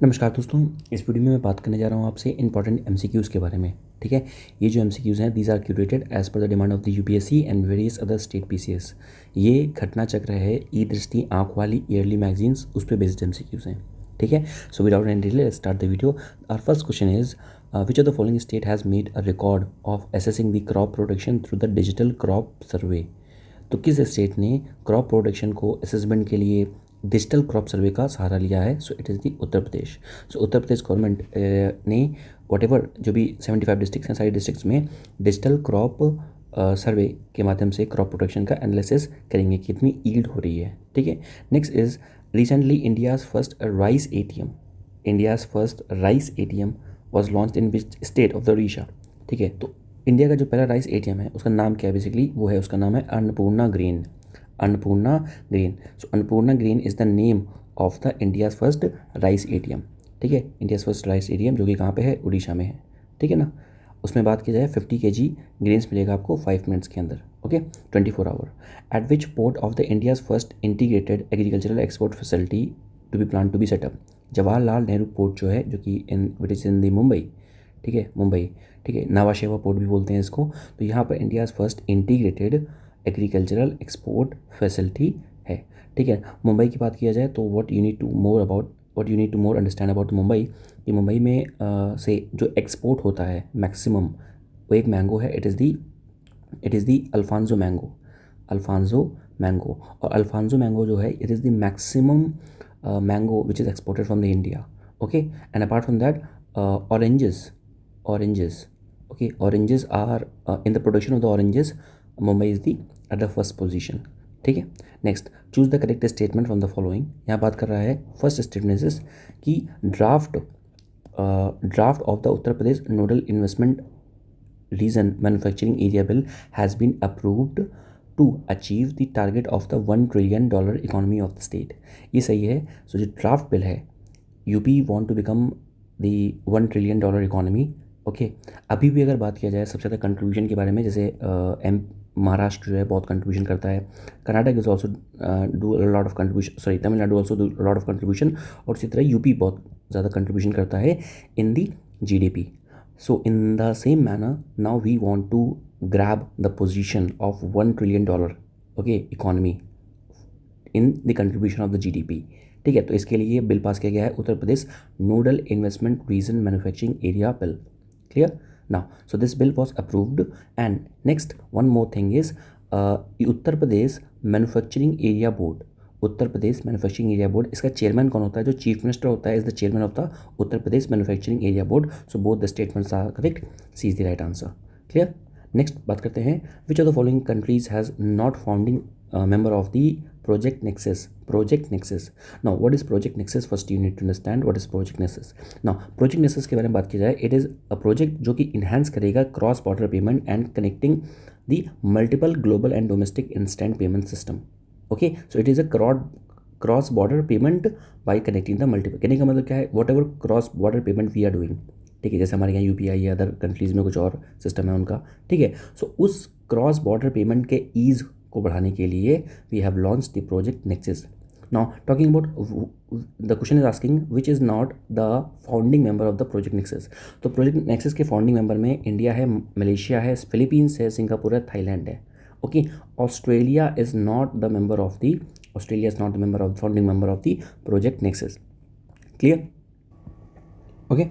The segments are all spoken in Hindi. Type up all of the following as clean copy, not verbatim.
नमस्कार दोस्तों, इस वीडियो में मैं बात करने जा रहा हूँ आपसे इंपॉर्टेंट एमसीक्यूज़ के बारे में। ठीक है, ये जो एमसीक्यूज़ हैं these are curated as per the demand of the UPSC and various other state PCS. ये घटना चक्र है ई दृष्टि आँख वाली ईयरली मैगजीन्स, उस पर बेस्ड एमसीक्यूज़ हैं। ठीक है, so without any delay let's start the video. Our first question is which of the following state has made a record of assessing the crop production through the digital crop survey. तो किस स्टेट ने क्रॉप प्रोडक्शन को असेसमेंट के लिए डिजिटल क्रॉप सर्वे का सहारा लिया है? सो it is the Uttar Pradesh. So Uttar Pradesh government ने वॉटेवर जो भी 75 डिस्ट्रिक्ट्स हैं, सारी डिस्ट्रिक्ट्स में डिजिटल क्रॉप सर्वे के माध्यम से क्रॉप प्रोडक्शन का एनालिसिस करेंगे, कितनी ईल्ड हो रही है। ठीक है, next is recently India's first rice ATM, India's first rice ATM was launch in which state of the Odisha. ठीक है, तो इंडिया का जो पहला राइस एटीएम है उसका नाम क्या है? बेसिकली वो है, उसका नाम है Annapurna grain. Annapurna grain. So Annapurna grain is the name of the India's first rice ATM. ठीक है, इंडियाज़ फर्स्ट राइस एटीएम जो कि कहाँ पे है? उड़ीसा में है। ठीक है ना, उसमें बात की जाए 50 kg ग्रेन्स मिलेगा आपको 5 मिनट्स के अंदर। Okay, 24 hour. At which port of the India's first integrated agricultural export facility to be plan to be setup. Jawaharlal Nehru port जो है, जो कि विच इज़ इन दी मुंबई। ठीक है, मुंबई। ठीक है, नावाशेवा पोर्ट भी बोलते हैं इसको। तो यहाँ पर India's first integrated agricultural export facility है। ठीक है, मुंबई की बात किया जाए तो what you need to more understand about Mumbai, कि मुंबई में से जो एक्सपोर्ट होता है मैक्सिमम, वो एक मैंगो है। It is the Alfonso mango. Alfonso mango, और अल्फांजो मैंगो जो है it is the maximum mango which is exported from the India. Okay, and apart from that oranges. Okay, oranges are in the production of the oranges, Mumbai is the at the first position. ठीक है, next choose the correct statement from the following. यहाँ बात कर रहा है फर्स्ट स्टेटमेंट कि draft of the Uttar Pradesh nodal investment region manufacturing area bill has been approved to achieve the target of the $1 trillion economy of the state. ये सही है। सो जो ड्राफ्ट बिल है, UP want to become the $1 trillion economy. Okay, अभी भी अगर बात किया जाए सबसे ज़्यादा कंट्रीब्यूशन के बारे में, जैसे महाराष्ट्र जो है बहुत कंट्रीब्यूशन करता है, Karnataka is also do lot of contribution, sorry Tamil Nadu also do lot of contribution, और इसी तरह यूपी बहुत ज़्यादा कंट्रीब्यूशन करता है इन दी GDP. So in the same manner now we want to grab the position of $1 trillion okay economy in the contribution of the GDP. ठीक है, तो इसके लिए बिल पास किया गया है, Uttar Pradesh nodal investment region manufacturing area bill. Clear now, so this bill was approved. And next one more thing is Uttar Pradesh manufacturing area board. Uttar Pradesh manufacturing area board, इसका चेयरमैन कौन होता है? जो चीफ मिनिस्टर होता है is the chairman of the Uttar Pradesh manufacturing area board. So both the statements are correct, C is the right answer. Clear, next बात करते हैं विच of the following countries has not founding member of the project nexus. Now what is project nexus? First you need to understand what is project nexus. Now project nexus के बारे में बात की जाए, it is a project जो कि enhance करेगा cross border payment and connecting the multiple global and domestic instant payment system. Okay, so it is a cross border payment by connecting the multiple। कहने का मतलब क्या है? Whatever cross border payment we are doing, ठीक है, जैसे हमारे यहाँ यूपीआई या अदर कंट्रीज़ में कुछ और सिस्टम है उनका। ठीक है, सो उस क्रॉस बॉर्डर पेमेंट के ईज़ को बढ़ाने के लिए we have launch the project Nexus. Now talking about the question is asking which is not the founding member of the project Nexus. तो प्रोजेक्ट नेक्सस के फाउंडिंग मेंबर में इंडिया है, मलेशिया है, फिलीपींस है, सिंगापुर है, थाईलैंड है। Okay, Australia is not the member of the founding member of the project Nexus. Clear, okay,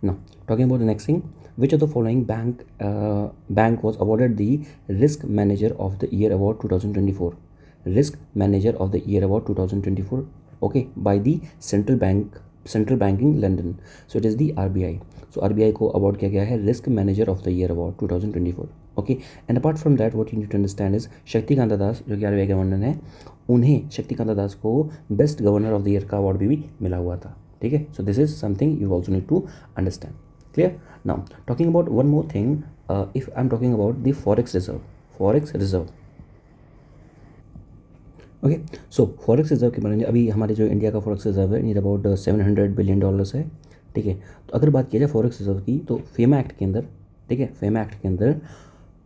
now talking about the next thing, which of the following bank was awarded the risk manager of the year award 2024? Risk manager of the year award 2024, okay, by the central banking London. So it is the RBI. So RBI को award किया गया है risk manager of the year award 2024. okay, and apart from that what you need to understand is Shaktikanta दास जो कि RBI गवर्नर है, उन्हें शक्तिकांता दास को best governor of the year का अवार्ड भी मिला हुआ था। ठीक है, so this is something you also need to understand. Clear, now talking about one more thing, if I am talking about the forex reserve. Okay, so forex reserve के बारे में अभी हमारे जो इंडिया का फॉरेक्स रिजर्व है नियर अबाउट $700 बिलियन है। ठीक है, तो अगर बात किया जाए फॉरेक्स रिजर्व की तो फेमा एक्ट के अंदर, ठीक है, फेमा एक्ट के अंदर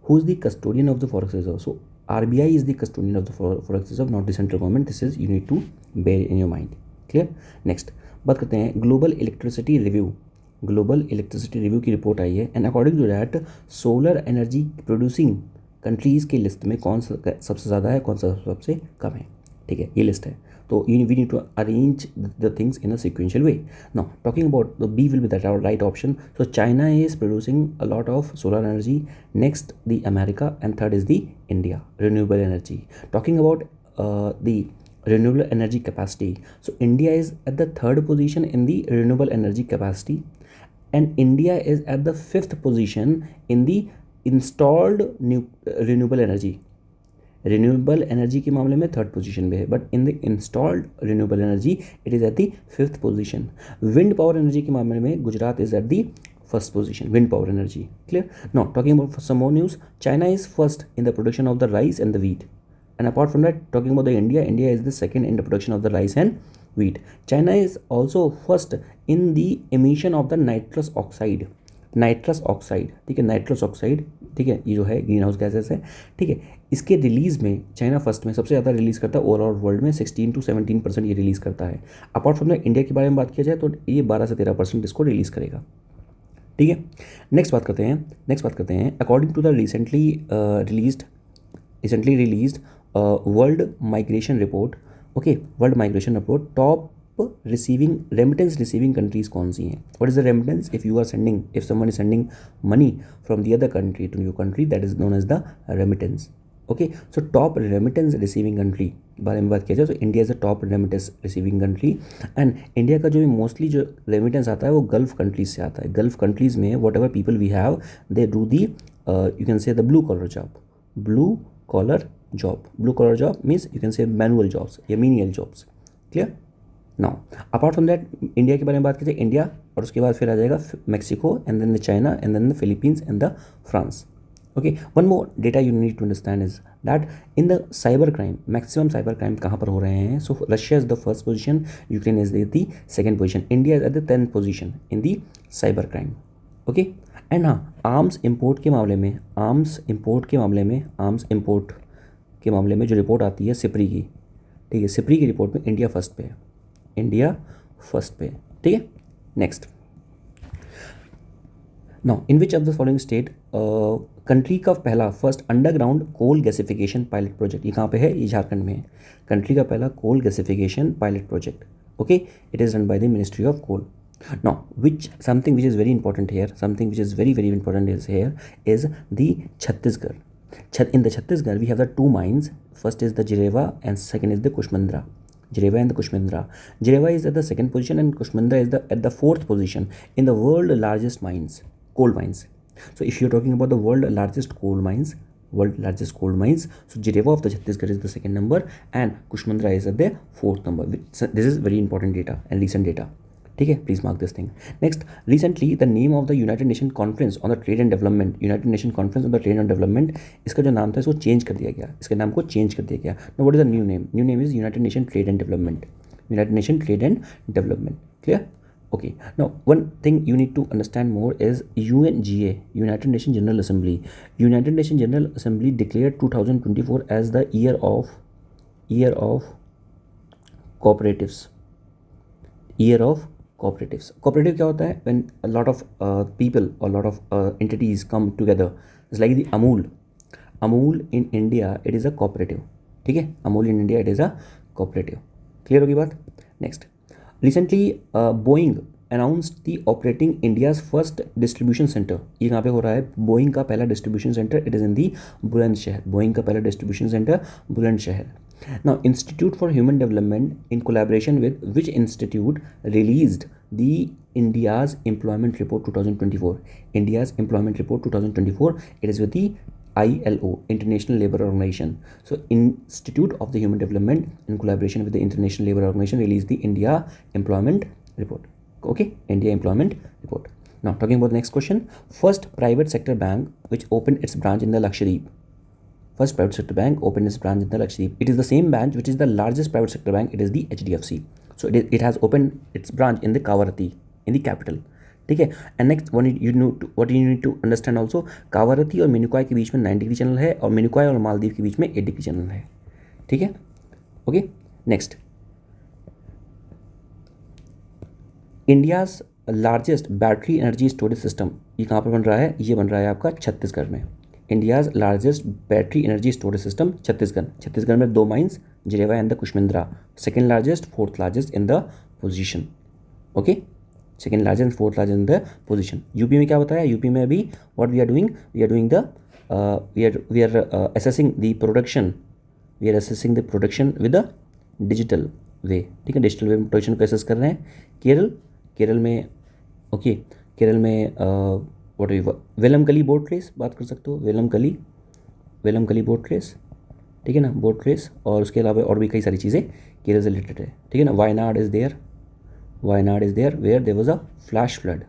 who is the custodian of the forex reserve? So RBI is the custodian of the forex reserve, not the central government. This is you need to bear in your mind. Clear, next बात करते हैं global electricity review. Global electricity review की रिपोर्ट आई है, and according to that solar energy producing countries की लिस्ट में कौन सा सबसे ज़्यादा है, कौन सा सबसे कम है। ठीक है, ये लिस्ट है। तो we need to arrange the things in a sequential way. Now talking about the B will be the right option. So China is producing a lot of solar energy, next the America, and third is the India, renewable energy. Talking about the renewable energy capacity, so India is at the third position in the renewable energy capacity, and India is at the fifth position in the installed new renewable energy. Renewable energy के मामले में थर्ड पोजीशन में है, but in the installed renewable energy it is at the fifth position. Wind power energy के मामले में Gujarat is at the first position, wind power energy. Clear? Now talking about some more news, China is first in the production of the rice and the wheat, and apart from that talking about the India, India is the second in the production of the rice and wheat. China is also first in the emission of the nitrous oxide. Nitrous oxide, ठीक है, नाइट्रस ऑक्साइड, ठीक है, ये जो है ग्रीन हाउस गैसेस है, ठीक है। इसके रिलीज़ में चाइना फर्स्ट में सबसे ज़्यादा रिलीज़ करता है ओवरऑल वर्ल्ड में, 16 to 17% ये रिलीज़ करता है। अपार्ट फ्रॉम द इंडिया के बारे में बात किया जाए तो ये 12 से 13% इसको रिलीज़ करेगा। ठीक है, नेक्स्ट बात करते हैं according to the recently released world migration report. Okay, world migration report, top receiving remittance receiving countries कौन सी हैं? What is the remittance? If someone is sending money from the other country to your country, that is known as the remittance. Okay, so top remittance receiving country बारे में बात किया जाए तो India is the top remittance receiving country, and India का जो मोस्टली जो रेमिटेंस आता है वो गल्फ कंट्रीज से आता है। गल्फ कंट्रीज में whatever people we have they do the you can say the blue collar job. Blue collar job means you can say manual jobs या menial jobs. Clear? Now apart from that India के बारे में बात कीजिए, इंडिया और उसके बाद फिर आ जाएगा Mexico and then the China and then the Philippines and the France. Okay, one more data you need to understand is that in the cyber crime, maximum cyber crime कहाँ पर हो रहे हैं? So Russia is the first position, Ukraine is the second position, India is at the 10th position in the cyber crime. Okay, and हाँ, आर्म्स इम्पोर्ट के मामले में जो रिपोर्ट आती है सिपरी की, ठीक है, सिपरी की रिपोर्ट में इंडिया फर्स्ट पे है, ठीक है। Next, now in which of the following state country का पहला first underground coal gasification pilot project, ये कहाँ पे है? ये झारखंड में है। कंट्री का पहला coal gasification pilot project, okay, it is run by the ministry of coal. Now, something which is very important here is the Chhattisgarh. In the Chhattisgarh, we have the two mines. First is the Jireva and second is the Kushmandra. Jireva is at the second position and Kushmandra is at the fourth position in the world largest coal mines. So if you're talking about the world largest coal mines, so Jireva of the Chhattisgarh is the second number and Kushmandra is at the fourth number. This is very important data and recent data. ठीक है, please mark this thing. Next, recently the name of the United nation conference on the trade and development, इसका जो नाम था इसको चेंज कर दिया गया, इसके नाम को चेंज कर दिया गया। No, what is the new name is United Nation Trade and Development. Clear? Okay, now one thing you need to understand more is UNGA, United Nation General Assembly declared 2024 as the year of cooperatives. Cooperative क्या होता है? When a lot of people और lot of entities come together, it's like the Amul in India it is a cooperative, ठीक है, Amul in India it is a cooperative. Clear होगी बात? Next, recently Boeing announced the operating India's first distribution centre, ये कहाँ पे हो रहा है? बोइंग का पहला distribution centre it is in the Bulandshahr. Now, Institute for Human Development, in collaboration with which institute, released the India's Employment Report 2024. It is with the ILO, International Labour Organization. So, Institute of the Human Development, in collaboration with the International Labour Organization, released the India Employment Report. Okay, India Employment Report. Now, talking about the next question, first private sector bank which opened its branch in the Lakshadweep. First private sector bank opened its branch in the Lakshadweep. It is the same branch which is the largest private sector bank. It is the HDFC. So it has opened its branch in the Kavarati, in the capital. ठीक है, and next what you need to understand also, Kavaratti और मिनुकॉय के बीच में 9 डिग्री चैनल है और मिनुकॉय और मालदीव के बीच में 8 डिग्री चैनल है। ठीक है, okay. Next, India's largest battery energy storage system ये कहाँ पर बन रहा है? ये बन रहा है आपका छत्तीसगढ़ में। India's largest battery energy storage system Chhattisgarh में 2 माइंस, जिरेवा एंड द कुशमिंद्रा, second largest, fourth largest in the position. Okay, second largest, fourth largest in the position. UP में क्या बताया? यूपी में अभी what we are doing the we are assessing the production, with the digital way. ठीक है, डिजिटल वे में प्रोडक्शन को एसेस कर रहे हैं। केरल में ओके, केरल में व्हाट वेलमकली बोट रेस बात कर सकते हो, वेलमकली बोट रेस, ठीक है ना, बोट रेस। और उसके अलावा और भी कई सारी चीज़ें केरल से रिलेटेड है, ठीक है ना। Wayanad is there where there was a flash flood,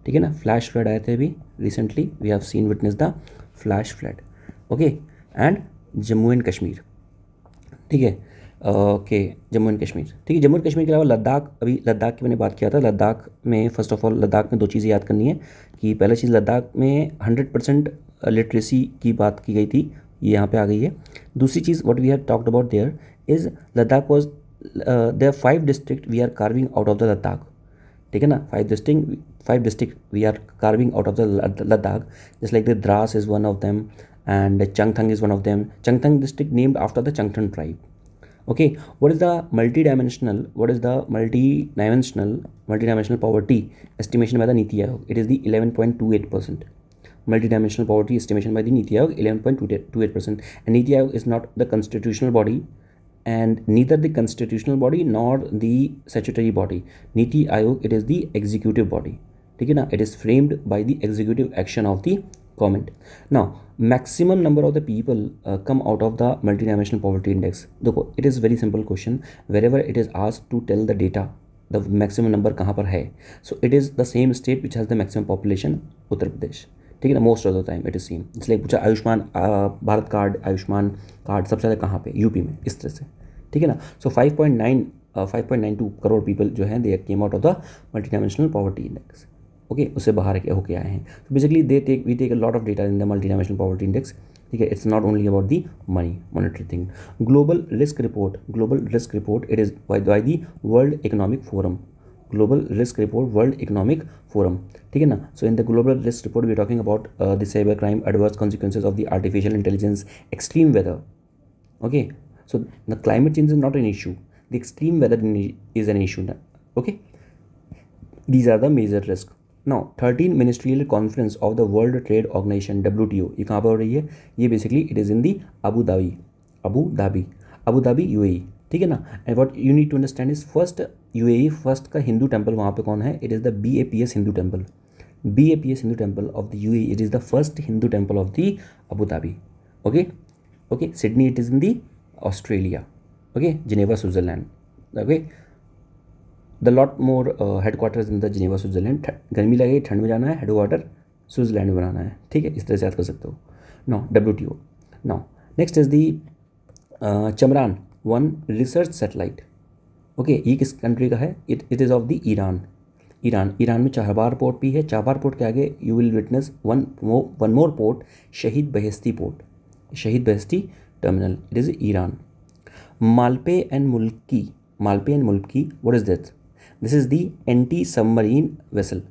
ठीक है ना, फ्लैश फ्लड आए थे अभी recently, we have seen witness the flash flood. Okay, and Jammu and Kashmir, ठीक है, ओके, जम्मू एंड कश्मीर, ठीक है। जम्मू एंड कश्मीर के अलावा लद्दाख, अभी लद्दाख की मैंने बात किया था। लद्दाख में फर्स्ट ऑफ ऑल लद्दाख में 2 चीज़ें याद करनी है कि पहला चीज़ लद्दाख में 100% लिटरेसी की बात की गई थी, ये यहाँ पे आ गई है। दूसरी चीज़ what we have talked about there is Ladakh was there 5 district we are carving out of the Ladakh, ठीक है ना। 5 district we are carving out of the Ladakh, just like the Dras is one of them and Changthang is one of them. Changthang district named after the Changthang tribe. Okay, what is the multidimensional poverty estimation by the Niti Aayog? It is the 11.28%. Multidimensional poverty estimation by the Niti Aayog 11.28%. And Niti Aayog is not the constitutional body, and neither the constitutional body nor the statutory body. Niti Aayog, it is the executive body, ठीक है ना, it is framed by the executive action of the government. Now, maximum number of the people come out of the multidimensional poverty index. देखो, it is very simple question. Wherever it is asked to tell the data, the maximum number कहाँ पर है, so it is the same state which has the maximum population, Uttar Pradesh, ठीक है ना। Most of the time it is same. इसलिए पूछा आयुष्मान भारत कार्ड, आयुष्मान कार्ड सबसे ज़्यादा कहाँ पे? यूपी में, इस तरह से, ठीक है ना। सो 5.92 करोड़ पीपल जो हैं they came out of the multidimensional poverty index. Okay, उससे बाहर होके आए हैं। तो basically we take a lot of data in the multidimensional poverty index, ठीक है। It's not only about the monetary thing. Global risk report it is by the World Economic Forum, World Economic Forum, ठीक है ना। So in the global risk report we are talking about the cyber crime, adverse consequences of the artificial intelligence, extreme weather. Okay, so the climate change is not an issue, the extreme weather is an issue now. Okay, these are the major risks. Now 13 ministerial conference of the World Trade Organization WTO, ये कहाँ पर हो रही है? ये basically it is in the Abu Dhabi UAE, ठीक है ना। and what you need to understand is first UAE first का हिंदू टेम्पल वहाँ पे कौन है? it is the BAPS Hindu temple, BAPS Hindu temple of the UAE, it is the first Hindu temple of the Abu Dhabi. Okay, Sydney it is in the Australia. Okay, Geneva, Switzerland. Okay, the lot more headquarters in the Geneva, Switzerland. गर्मी लगेगी, ठंड में जाना है, हेडक्वार्टर स्विट्जरलैंड में बनाना है, ठीक है। इस तरह से याद कर सकते हो। Now WTO. Now next is the Chandrayaan 1 research satellite. Okay, ये किस कंट्री का है? It is of the Iran में चाबहार पोर्ट भी है। चाबहार पोर्ट के आगे you will witness one more port, Shahid Beheshti port, Shahid Beheshti terminal, it is Iran. Malpe and Mulki, what is this? This is the anti submarine vessel,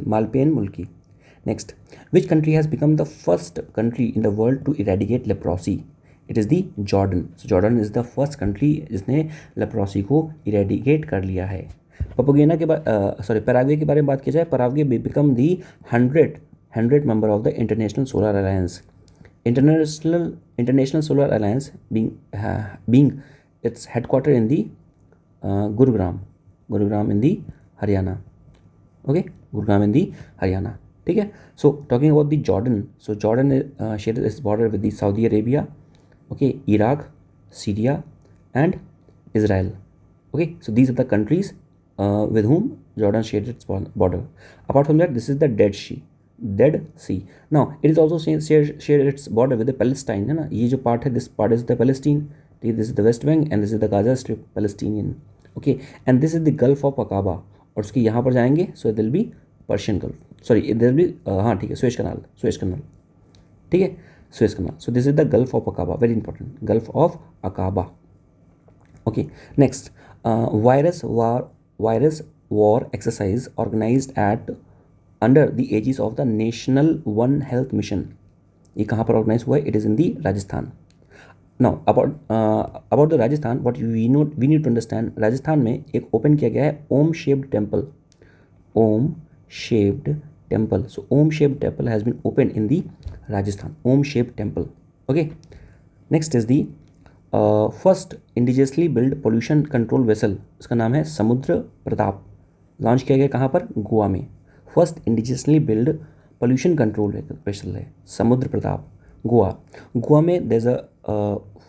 Malpe and Mulki. Next, which country has become the first country in the world to eradicate leprosy? It is the Jordan. Jordan is the first country जिसने लेप्रोसी को इरेडिकेट कर लिया है। पपुगिना के पैराग्वे के बारे में बात की जाए, Paraguay become the 100 member of the International Solar Alliance. International Solar Alliance being its headquarter in the Gurugram in the Haryana. Okay, Gurugram in the Haryana. ठीक है। So talking about the Jordan, so Jordan shares its border with the Saudi Arabia, okay, Iraq, Syria, and Israel. Okay, so these are the countries with whom Jordan shares its border. Apart from that, this is the Dead Sea. Now it is also share its border with the Palestine, है ना। ये जो पार्ट है, this part is the Palestine, this is the West Bank and this is the Gaza Strip, Palestinian. Okay, and this is the Gulf of Aqaba, और उसके यहाँ पर जाएंगे, so there will be Persian Gulf, sorry there will be हाँ ठीक है, Suez Canal, ठीक है, Suez Canal. So this is the Gulf of Aqaba, very important, Gulf of Aqaba. Okay, next, virus virus war exercise organised at under the aegis of the national one health mission, ये कहाँ पर ऑर्गेनाइज हुआ है? It is in the Rajasthan. Now about the Rajasthan, what we need to understand, Rajasthan में एक ओपन किया गया है Om shaped temple. Om shaped temple. So Om shaped temple has been open in the Rajasthan. Om shaped temple. Okay. Next is the first indigenously build pollution control vessel. इसका नाम है समुद्र प्रताप. लॉन्च किया गया कहाँ पर? गोवा में. First indigenously build pollution control vessel है समुद्र प्रताप, गोवा. गोवा में there is a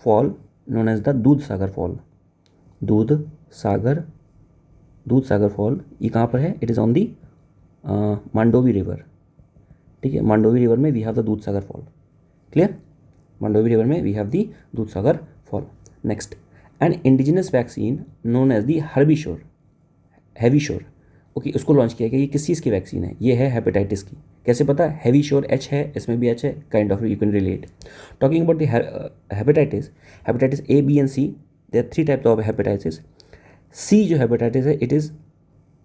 fall known as the दूध सागर फॉल. दूध सागर फॉल, ये कहाँ पर है? It is on the Mandovi river. ठीक है, मांडोवी रिवर में वी हैव द दूध सागर फॉल. क्लियर? मांडोवी रिवर में वी हैव दी दूध सागर fall. Next, an indigenous vaccine known as the Havisure. Okay, उसको लॉन्च किया गया. ये किस चीज़ की वैक्सीन है? ये है हेपेटाइटिस की. कैसे पता? हैवी श्योर, एच है, इसमें भी एच है, kind of you can relate. Talking about the hepatitis A, B and C, there are 3 types of hepatitis. C जो हेपेटाइटिस है, it is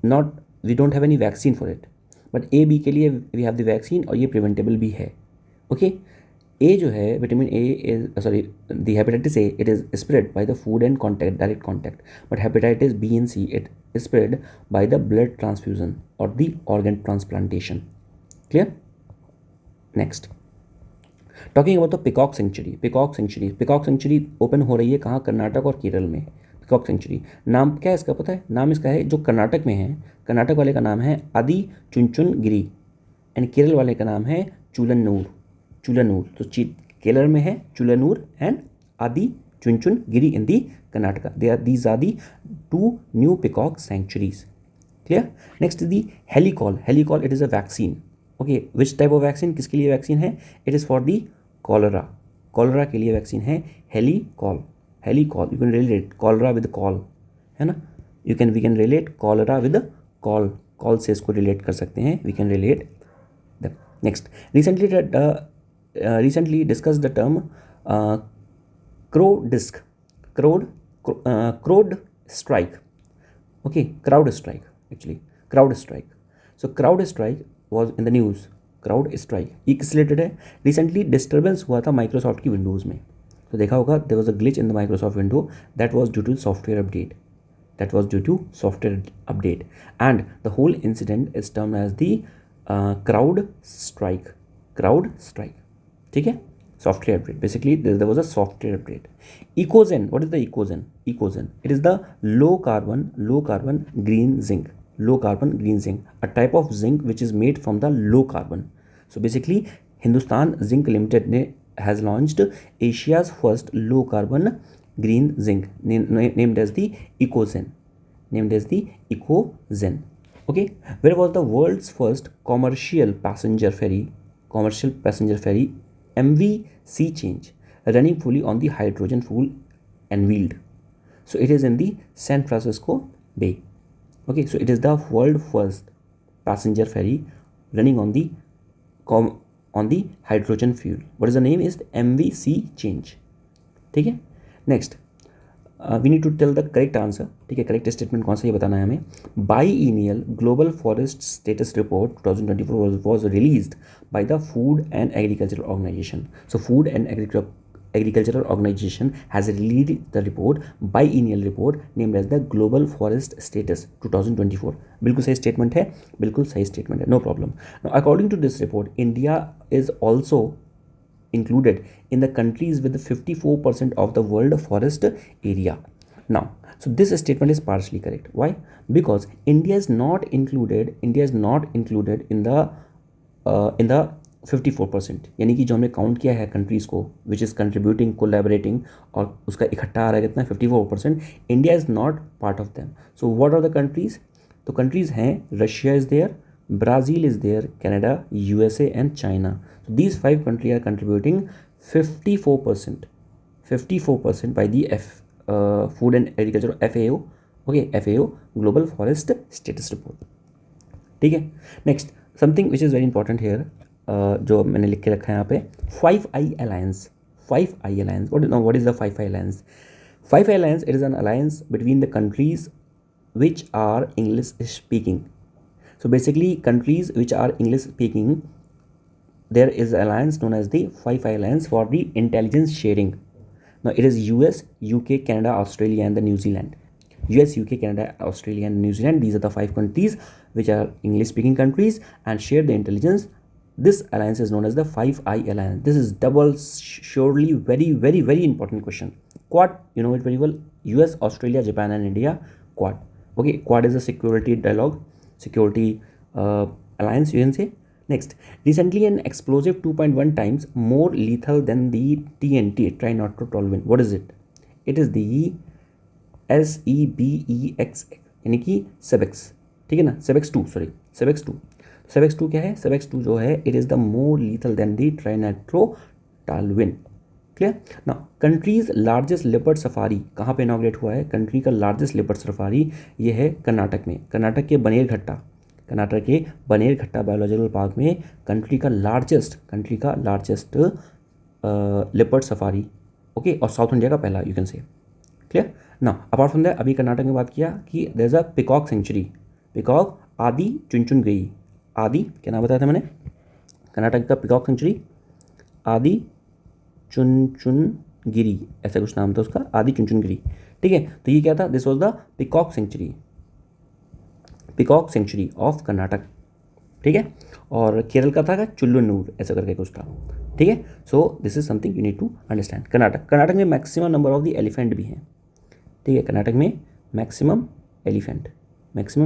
not, we don't have any vaccine for it, but A B के लिए वी हैव द वैक्सीन और ये प्रिवेंटेबल भी है. ओके. ए जो है vitamin A is the hepatitis A, it is spread by the food and contact, direct contact. But hepatitis B and C, it spread by the blood transfusion और the organ transplantation. Clear? Next, talking about the peacock sanctuary open हो रही है कहाँ? कर्नाटक और केरल में. पिकॉक सेंचुरी, नाम क्या है इसका पता है? नाम इसका है, जो कर्नाटक में है, कर्नाटक वाले का नाम है आदि चुनचुनगिरी एंड केरल वाले का नाम है चूलन्नूर. तो केरल में है Choolannur and Adichunchanagiri in the Karnataka. These are the 2 new peacock sanctuaries. Clear? Next the Hillchol. It is a vaccine. Okay, which type of vaccine? किसके लिए वैक्सीन है? It is for the cholera के लिए वैक्सीन है Hillchol. You can relate cholera with chol, है ना? We can relate cholera with chol से इसको रिलेट कर सकते हैं. We can relate. Next, recently discussed the term crowd strike. Okay, crowd strike actually. So crowd strike was in the news. crowd strike ये किस रिलेटेड है? रिसेंटली डिस्टर्बेंस हुआ था माइक्रोसॉफ्ट की विंडोज़ में. तो देखा होगा, there was a glitch in the Microsoft window that was due to software update. And the whole incident is term as the CrowdStrike. ठीक है, software update. Basically there was a software update. EcoZen, what is the EcoZen? It is the low carbon green zinc. A type of zinc which is made from the low carbon. So basically Hindustan Zinc Limited ने has launched Asia's first low carbon green zinc named as the Ecozen. Okay, where was the world's first commercial passenger ferry MV Sea Change running fully on the hydrogen fuel unveiled? So it is in the San Francisco Bay. Okay, so it is the world first passenger ferry running on the hydrogen fuel. What is the name? Is the MV Sea Change. ठीक है. Next, we need to tell the correct answer. ठीक है, correct statement कौन सा ये बताना है हमें. Biennial Global Forest Status Report 2024 was released by the Food and Agricultural Organization. So Food and Agricultural Organization has released the biennial report named as the Global Forest Status 2024. बिल्कुल सही स्टेटमेंट है, no problem. Now, according to this report, India is also included in the countries with 54% of the world forest area. Now, so this statement is partially correct. Why? Because India is not included in the 54%, यानी कि जो हमने काउंट किया है कंट्रीज़ को विच इज़ कंट्रीब्यूटिंग, कोलैबोरेटिंग, और उसका इकट्ठा आ रहा है कितना? 54%. India is not part of them. So what are the countries? तो कंट्रीज़ हैं Russia is there, Brazil is there, Canada, USA and China. So these 5 country are contributing 54% by the food and agriculture FAO. Okay, FAO global forest status report. ठीक है. Next, something which is very important here, जो मैंने लिख के रखा है यहाँ पे, 5i Alliance. What is the 5i Alliance? 5i Alliance, it is an alliance between the countries which are English speaking. So basically countries which are English speaking, there is alliance known as the Five Eye Alliance for the intelligence sharing. Now it is US, UK, Canada, Australia and the New Zealand. US, UK, Canada, Australia and New Zealand, these are the 5 countries which are English speaking countries and share the intelligence. This alliance is known as the Five Eye Alliance. This is double surely very important question. Quad, you know it very well. US, Australia, Japan and India. Quad. Okay, Quad is a security dialogue, security alliance, you can say. Next, recently an explosive 2.1 times more lethal than the TNT, try not to toluene. What is it? It is the SEBEX, यानी कि सेबेक्स, ठीक है ना, सेबेक्स 2, सॉरी सेबेक्स 2. सेबेक्स 2 क्या है? सेबेक्स 2 जो है, it is the more lethal than the trinitrotoluene. Clear. Now countries largest leopard safari कहाँ पे इनॉग्रेट हुआ है? कंट्री का लार्जेस्ट लेपर्ड सफारी ये है कर्नाटक में. कर्नाटक के बनेरघट्टा, कर्नाटक के बनेरघट्टा बायोलॉजिकल पार्क में कंट्री का लार्जेस्ट लेपर्ड सफारी. ओके, और साउथ इंडिया का पहला, यू कैन से. क्लियर. ना अपार्ट फ्रॉम दैट, अभी कर्नाटक में बात किया कि there is a peacock sanctuary. Peacock Adichunchanagiri. आदि क्या नाम बताया था मैंने? कर्नाटक का पिकॉक सेंचुरी आदि चुनचुनगिरी, ऐसा कुछ नाम था उसका, आदि चुनचुनगिरी. ठीक है, तो ये क्या था? This was the peacock sanctuary, peacock sanctuary of Karnataka. ठीक है, और केरल का था चुल्लुनूर, ऐसा करके कुछ था. ठीक है, so this is something you need to understand. Karnataka में maximum number of the elephant भी हैं. ठीक है, कर्नाटक में maximum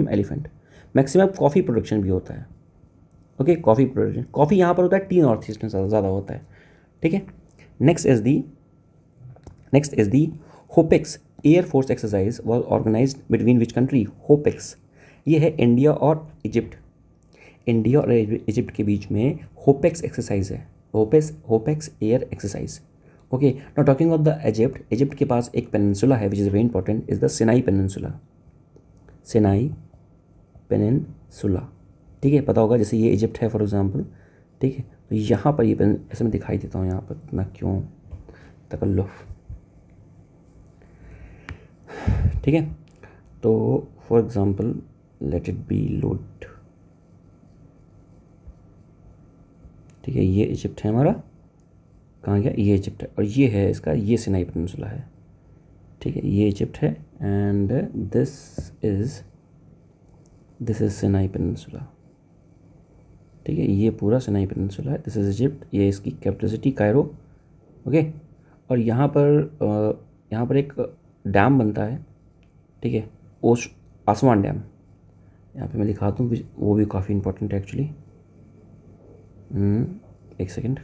elephant, maximum coffee production भी होता है. ओके, कॉफ़ी प्रोडक्शन, कॉफ़ी यहाँ पर होता है टी नॉर्थ ईस्ट में ज़्यादा होता है. ठीक है, next is the Hopex air force exercise was organised between which country? Hopex, ये है इंडिया और इजिप्ट. इंडिया और इजिप्ट के बीच में होपेक्स एक्सरसाइज है. Hopex air exercise. Okay, now talking of the Egypt के पास एक पेनिनसुला है which is very important, is the Sinai peninsula. Sinai peninsula, ठीक है, पता होगा. जैसे ये इजिप्ट है फॉर एग्जांपल, ठीक है, तो यहाँ पर ये ऐसे मैं दिखाई देता हूँ यहाँ पर, ना क्यों तकल्लुफ. ठीक है, तो for example let it be load. ठीक है, ये इजिप्ट है हमारा, कहाँ गया? ये इजिप्ट है, और ये है इसका, ये सिनाई पेनिनसुला है. ठीक है, ये इजिप्ट है and this is Sinai peninsula. ठीक है, ये पूरा सिनाई पेनिनसुला है. दिस इज इजिप्ट, ये इसकी कैपिटल सिटी कायरो. ओके, और यहाँ पर एक डैम बनता है. ठीक है, आसवान डैम, यहाँ पे मैं दिखाता हूँ, वो भी काफ़ी इंपॉर्टेंट है एक्चुअली. एक सेकेंड.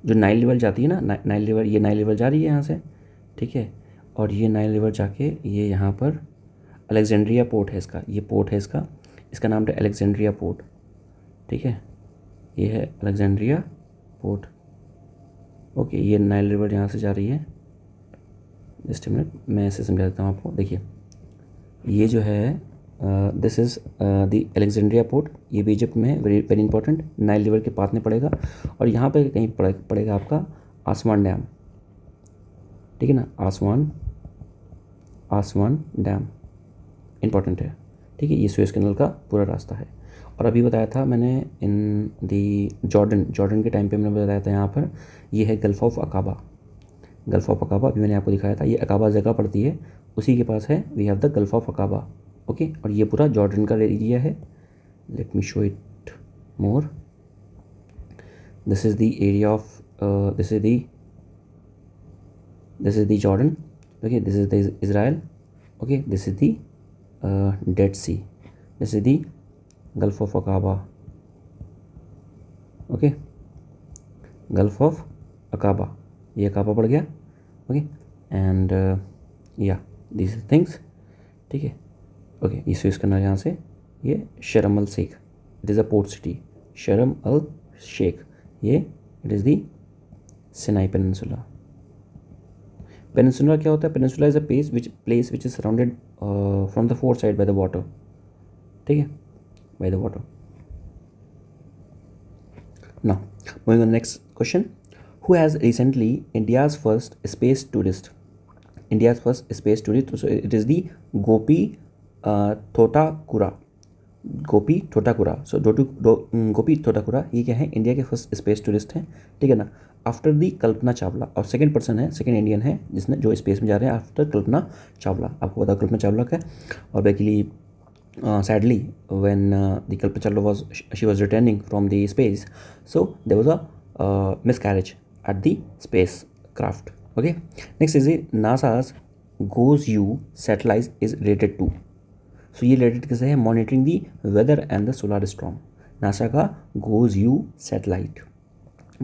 जो नाइल रिवर जाती है ना, नाइल रिवर, ये नाइल रिवर जा रही है यहाँ से. ठीक है, और ये नाइल रिवर जाके ये यहाँ पर अलेक्जेंड्रिया पोर्ट है इसका, ये पोर्ट है इसका नाम है अलेक्जेंड्रिया पोर्ट. ठीक है, ये है अलेक्जेंड्रिया पोर्ट. ओके, ये नाइल रिवर यहाँ से जा रही है. जस्ट मिनट, मैं ऐसे समझा देता हूँ आपको. देखिए, ये जो है this is the Alexandria port. ये भी इजिप्ट में है, वेरी इंपॉर्टेंट, नाइल रिवर के पास में पड़ेगा. और यहाँ पे कहीं पड़ेगा आपका आसवान डैम. ठीक है ना, आसवान डैम इंपॉर्टेंट है. ठीक है, ये सुएज़ कैनाल का पूरा रास्ता है. और अभी बताया था मैंने इन दी जॉर्डन के टाइम पे मैंने बताया था यहाँ पर ये है गल्फ़ ऑफ अकाबा. अभी मैंने आपको दिखाया था, ये अकाबा जगह पड़ती है, उसी के पास है. We have the gulf of Aqaba. Okay, और ये पूरा जॉर्डन का एरिया है. Let me show it more. This is the area of this is the Jordan. Okay, this is the Israel. Okay, this is the dead sea. This is the gulf of Aqaba. Okay, gulf of Aqaba, ये अकाबा पड़ गया. ओके, एंड या दिस थिंग्स. ठीक है, ओके, ये स्विच करना यहाँ से. ये Sharm el Sheikh, it is a port city. Sharm el Sheikh, ये it is the Sinai peninsula. Peninsula क्या होता है? Peninsula is a place which is surrounded from the four side by the water. ठीक है, by the water. Now moving on next question. Who has recently India's first space tourist? So it is the Gopi Thotakura, Gopi Thotakura. So Gopi Thotakura ये क्या है, इंडिया के फर्स्ट स्पेस टूरिस्ट हैं, ठीक है ना, आफ्टर दी कल्पना चावला। और सेकंड पर्सन है, सेकंड इंडियन है जिसने जो स्पेस में जा रहे हैं आफ्टर कल्पना चावला। आपको पता कल्पना चावला का है। और basically sadly when the Kalpana Chawla she was returning from the space, so there was a miscarriage at the spacecraft. Okay, next is the NASA's GOES-U satellite is rated to, so ये rated किसे है, monitoring the weather and the solar storm। NASA का GOES-U satellite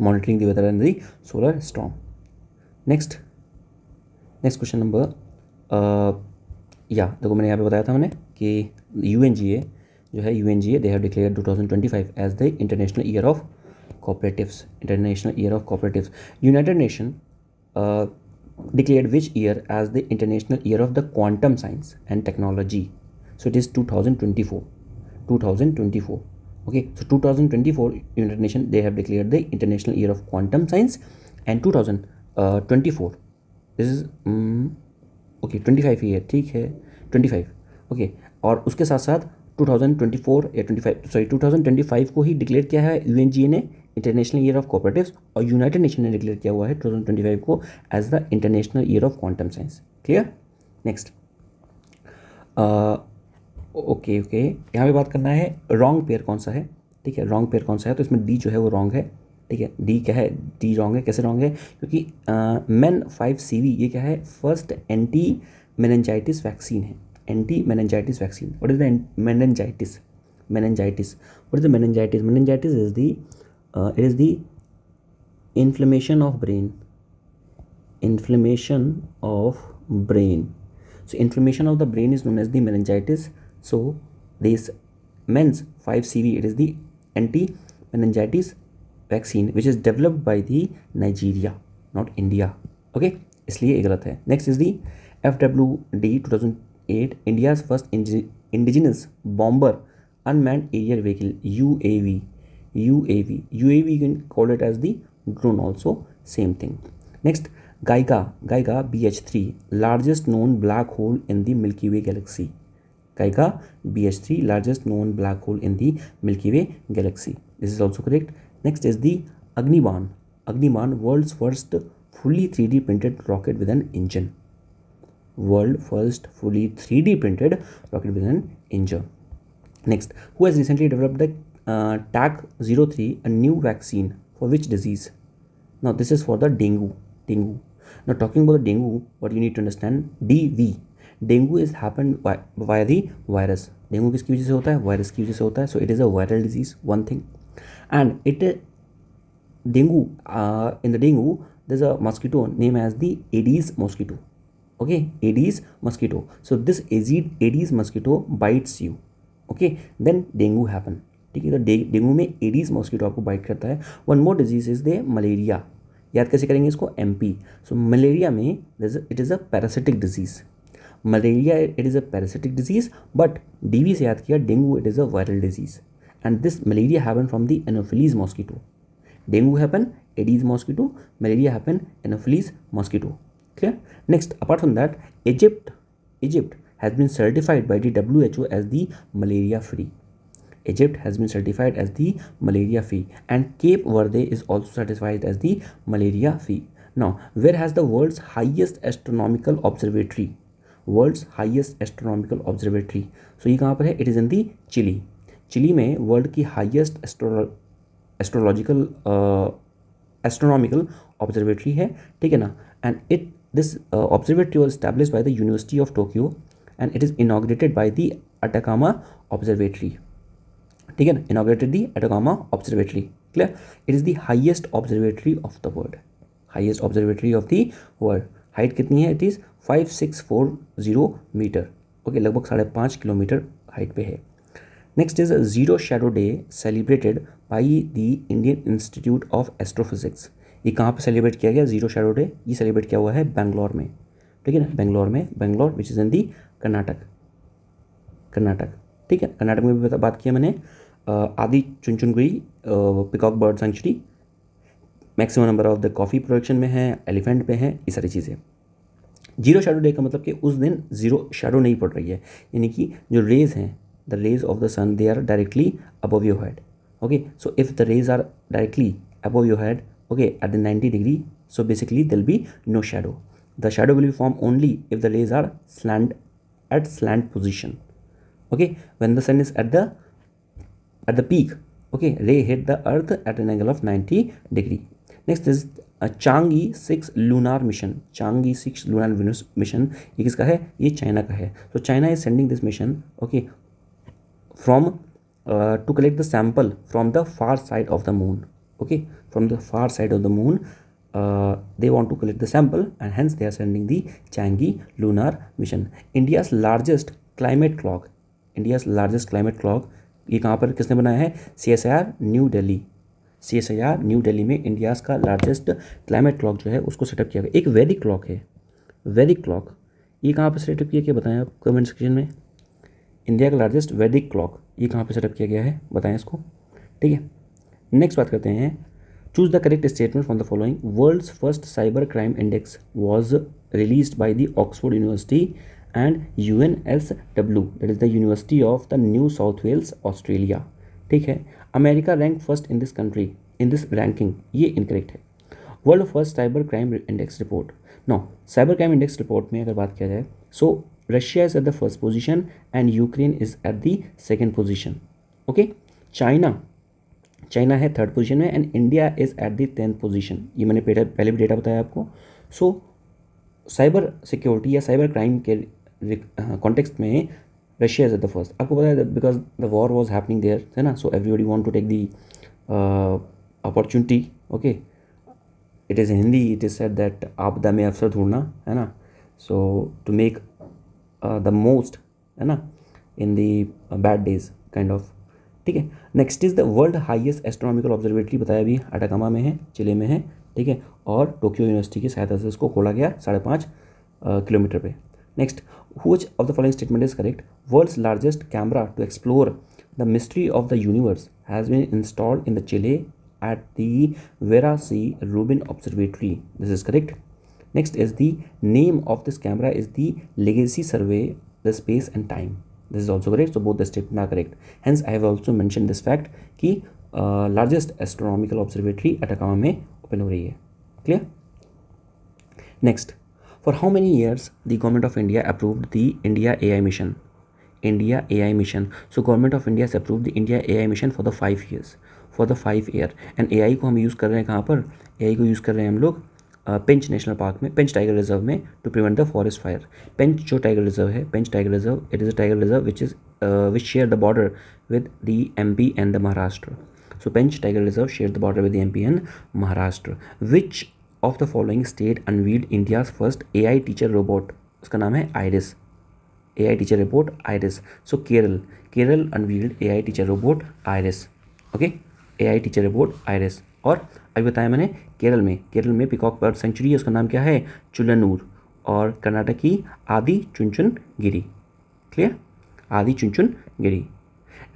monitoring the weather and the solar storm। next question number या देखो मैंने यहाँ पे बताया था मैंने कि UNGA जो है, UNGA they have declared 2025 as the international year of cooperatives, international year of cooperatives. United nation declared which year as the international year of the quantum science and technology? So it is 2024, 2024। okay, so 2024 United Nation they have declared the international year of quantum science and 2024 this is okay 25 year, ठीक है 25। ओके, और उसके साथ साथ 2024 या 2025 को ही डिक्लेयर किया है UNGA ने इंटरनेशनल ईयर ऑफ कोऑपरेटिव्स, और यूनाइटेड नेशन ने डिक्लेयर किया हुआ है 2025 को as the international year of quantum science. Clear. Next okay यहाँ पे बात करना है रॉन्ग पेयर कौन सा है, ठीक है, रॉन्ग पेयर कौन सा है, तो इसमें डी जो है वो रॉन्ग है, ठीक है, डी क्या है, डी रॉन्ग है। कैसे रॉन्ग है, क्योंकि MEN 5CV ये क्या है, फर्स्ट एंटी मेनिंजाइटिस वैक्सीन है, anti meningitis vaccine. What is the meningitis, what is the meningitis, meningitis is the it is the inflammation of brain, inflammation of brain, so inflammation of the brain is known as the meningitis। so this MENS 5CV it is the anti meningitis vaccine which is developed by the Nigeria not India। okay, इसलिए ये गलत है। next is the FWD 2008 India's first indigenous bomber unmanned aerial vehicle UAV you can call it as the drone also, same thing। next Geiger BH3 largest known black hole in the Milky Way galaxy, Geiger BH3 largest known black hole in the Milky Way galaxy, this is also correct। next is the Agniman world's first fully 3D printed rocket with an engine, world first fully 3D printed rocket with an engine। next, who has recently developed the TAC-03, a new vaccine for which disease? Now this is for the dengue। Now talking about the dengue, what you need to understand, DV, dengue is happened via the virus। dengue किसकी वजह से होता है, वायरस की वजह से होता है। so it is a viral disease, one thing। and it dengue in the dengue there's a mosquito named as the Aedes mosquito, okay, Aedes mosquito। so this Aedes mosquito bites you, okay, then dengue happen, ठीक है। तो डेंगू में एडीज मॉस्किटो आपको बाइट करता है। One more disease is the malaria, याद कैसे करेंगे इसको, MP। सो मलेरिया में it is a parasitic disease, malaria it is a parasitic disease, but DV से याद किया dengue it is a viral disease and this malaria happen from the anopheles mosquito. Dengue happen aedes mosquito, malaria happen anopheles mosquito. Clear. Next, apart from that Egypt has been certified by the WHO as the malaria free। Egypt has been certified as the malaria free and Cape Verde is also certified as the malaria free। Now where has the world's highest astronomical observatory, world's highest astronomical observatory? so ये कहाँ पर है, it is in the Chile में वर्ल्ड की हाईएस्ट एस्ट्रोनॉमिकल ऑब्जर्वेटरी है, ठीक है ना। And this observatory was established by the University of Tokyo and it is inaugurated by the Atacama Observatory, ठीक है ना, inaugurated the Atacama Observatory। clear, it is the highest observatory of the world, highest observatory of the world। Height कितनी है, it is 5640 मीटर, ओके, लगभग 5.5 किलोमीटर हाइट पे है। Next is zero shadow day celebrated by the Indian institute of astrophysics. ये कहाँ पे सेलिब्रेट किया गया, जीरो शैडो डे ये सेलिब्रेट किया हुआ है बेंगलोर में, ठीक है ना, Bangalore which is in the Karnataka, ठीक है। कर्नाटक में भी बात किया मैंने। Adichunchanagiri peacock bird sanctuary, maximum number of the coffee production में है, एलिफेंट में है, ये सारी चीज़ें। जीरो शेडो डे का मतलब कि उस दिन जीरो शेडो नहीं पड़ रही है, यानी कि जो रेज हैं, the rays of the sun, they are directly above your head. Okay, so if the rays are directly above your head, okay, at the 90 degree, so basically there'll be no shadow. The shadow will be formed only if the rays are slant position. Okay, when the sun is at the peak, okay, ray hit the earth at an angle of 90 degree. Next is a Chang'e 6 lunar mission. Chang'e 6 lunar mission, ये किसका है? ये चाइना का है. So China is sending this mission, okay, from to collect the sample from the far side of the moon. Okay, from the far side of the moon, they want to collect the sample, and hence they are sending the Chang'e lunar mission. India's largest climate clock, India's largest climate clock, ये कहाँ पर किसने बनाया है? CSIR new Delhi. CSIR new Delhi में इंडियाज़ का लार्जेस्ट क्लाइमेट क्लॉक जो है उसको सेटअप किया गया. एक वैदिक क्लॉक है, वैदिक क्लॉक, ये कहाँ पर सेटअप किया गया बताएं आप कमेंट सेक्शन में. इंडिया का लार्जेस्ट वैदिक क्लॉक ये कहाँ पर सेटअप किया गया है बताएं इसको. ठीक है, नेक्स्ट बात करते हैं. Choose the correct statement from the following. World's first cyber crime index was released by the Oxford University and UNSW, that is the University of the New South Wales, Australia. ठीक है, America rank first in this country, in this ranking, ये इनकरेक्ट है. World first cyber crime index report, no, cyber crime index report में अगर बात किया जाए, so Russia is at the first position and Ukraine is at the second position. Okay, China है थर्ड पोजीशन में and India is at the 10th position. ये मैंने पहले भी डेटा बताया आपको. सो साइबर सिक्योरिटी या साइबर क्राइम के कॉन्टेक्स्ट में Russia is at the first. आपको पता है because the war was happening there, है ना. So everybody want to take the opportunity. Okay, it is Hindi, it is said that आपदा में अवसर ढूंढना, है ना. सो टू मेक द मोस्ट, है ना, in the bad days kind of. ठीक है, next is the world highest astronomical observatory, बताया भी अटाकामा में है, चिले में है. ठीक है, और टोक्यो यूनिवर्सिटी की सहायता से इसको खोला गया 5.5 किलोमीटर पे. Next, which of the following statement is correct. World's largest camera to explore the mystery of the universe has been installed in the Chile at the Vera C Rubin observatory. This is correct. Next is the name of this camera is the legacy survey the space and time. This is also correct. So both the statements are correct. Hence, I have also mentioned this fact कि largest astronomical observatory Atacama में open हो रही है. Clear? Next, for how many years the government of India approved the India AI mission? India AI mission. So government of India has approved the India AI mission for the 5 years. For the 5 year. And AI को हम use कर रहे हैं कहाँ पर? AI को use कर रहे हैं हम लोग पेंच नेशनल पार्क में, पेंच टाइगर रिजर्व में, to prevent the forest fire. Pench जो टाइगर रिजर्व है, Pench tiger reserve, it is a tiger reserve which share the border with the MP and the Maharashtra. So Pench tiger reserve share the border with the MP and Maharashtra. Which of the following state unveiled India's first AI teacher robot? उसका नाम है Iris. AI teacher robot Iris. So Kerala unveiled AI teacher robot iris. Okay, AI teacher robot iris. और अभी बताया मैंने केरल में पिकॉक बर्ड सेंचुरी है, उसका नाम क्या है? चुलनूर. और कर्नाटक की आदि चुनचुन गिरी. क्लियर? आदि चुनचुन गिरी.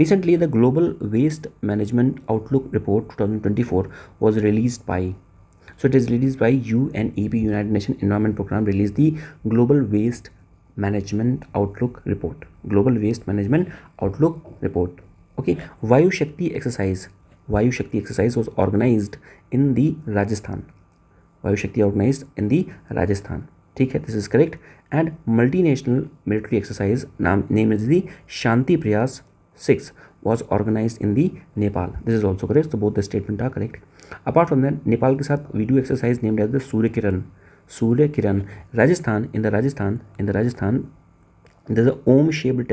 Recently, the Global Waste Management Outlook Report 2024 was released by, so it is released by UNEP, United Nations Environment Program, released the Global Waste Management Outlook Report. Global Waste Management Outlook Report. Okay, Vayu Shakti exercise was organized in the Rajasthan. Vayu Shakti organized in the Rajasthan. ठीक है, this is correct. And multinational military exercise name is the Shanti Prayas 6 was organized in the Nepal. This is also correct. So both the statement are correct. Apart from that, Nepal के साथ video exercise named as the Surya Kiran. Rajasthan, in the Rajasthan, there is a Om-shaped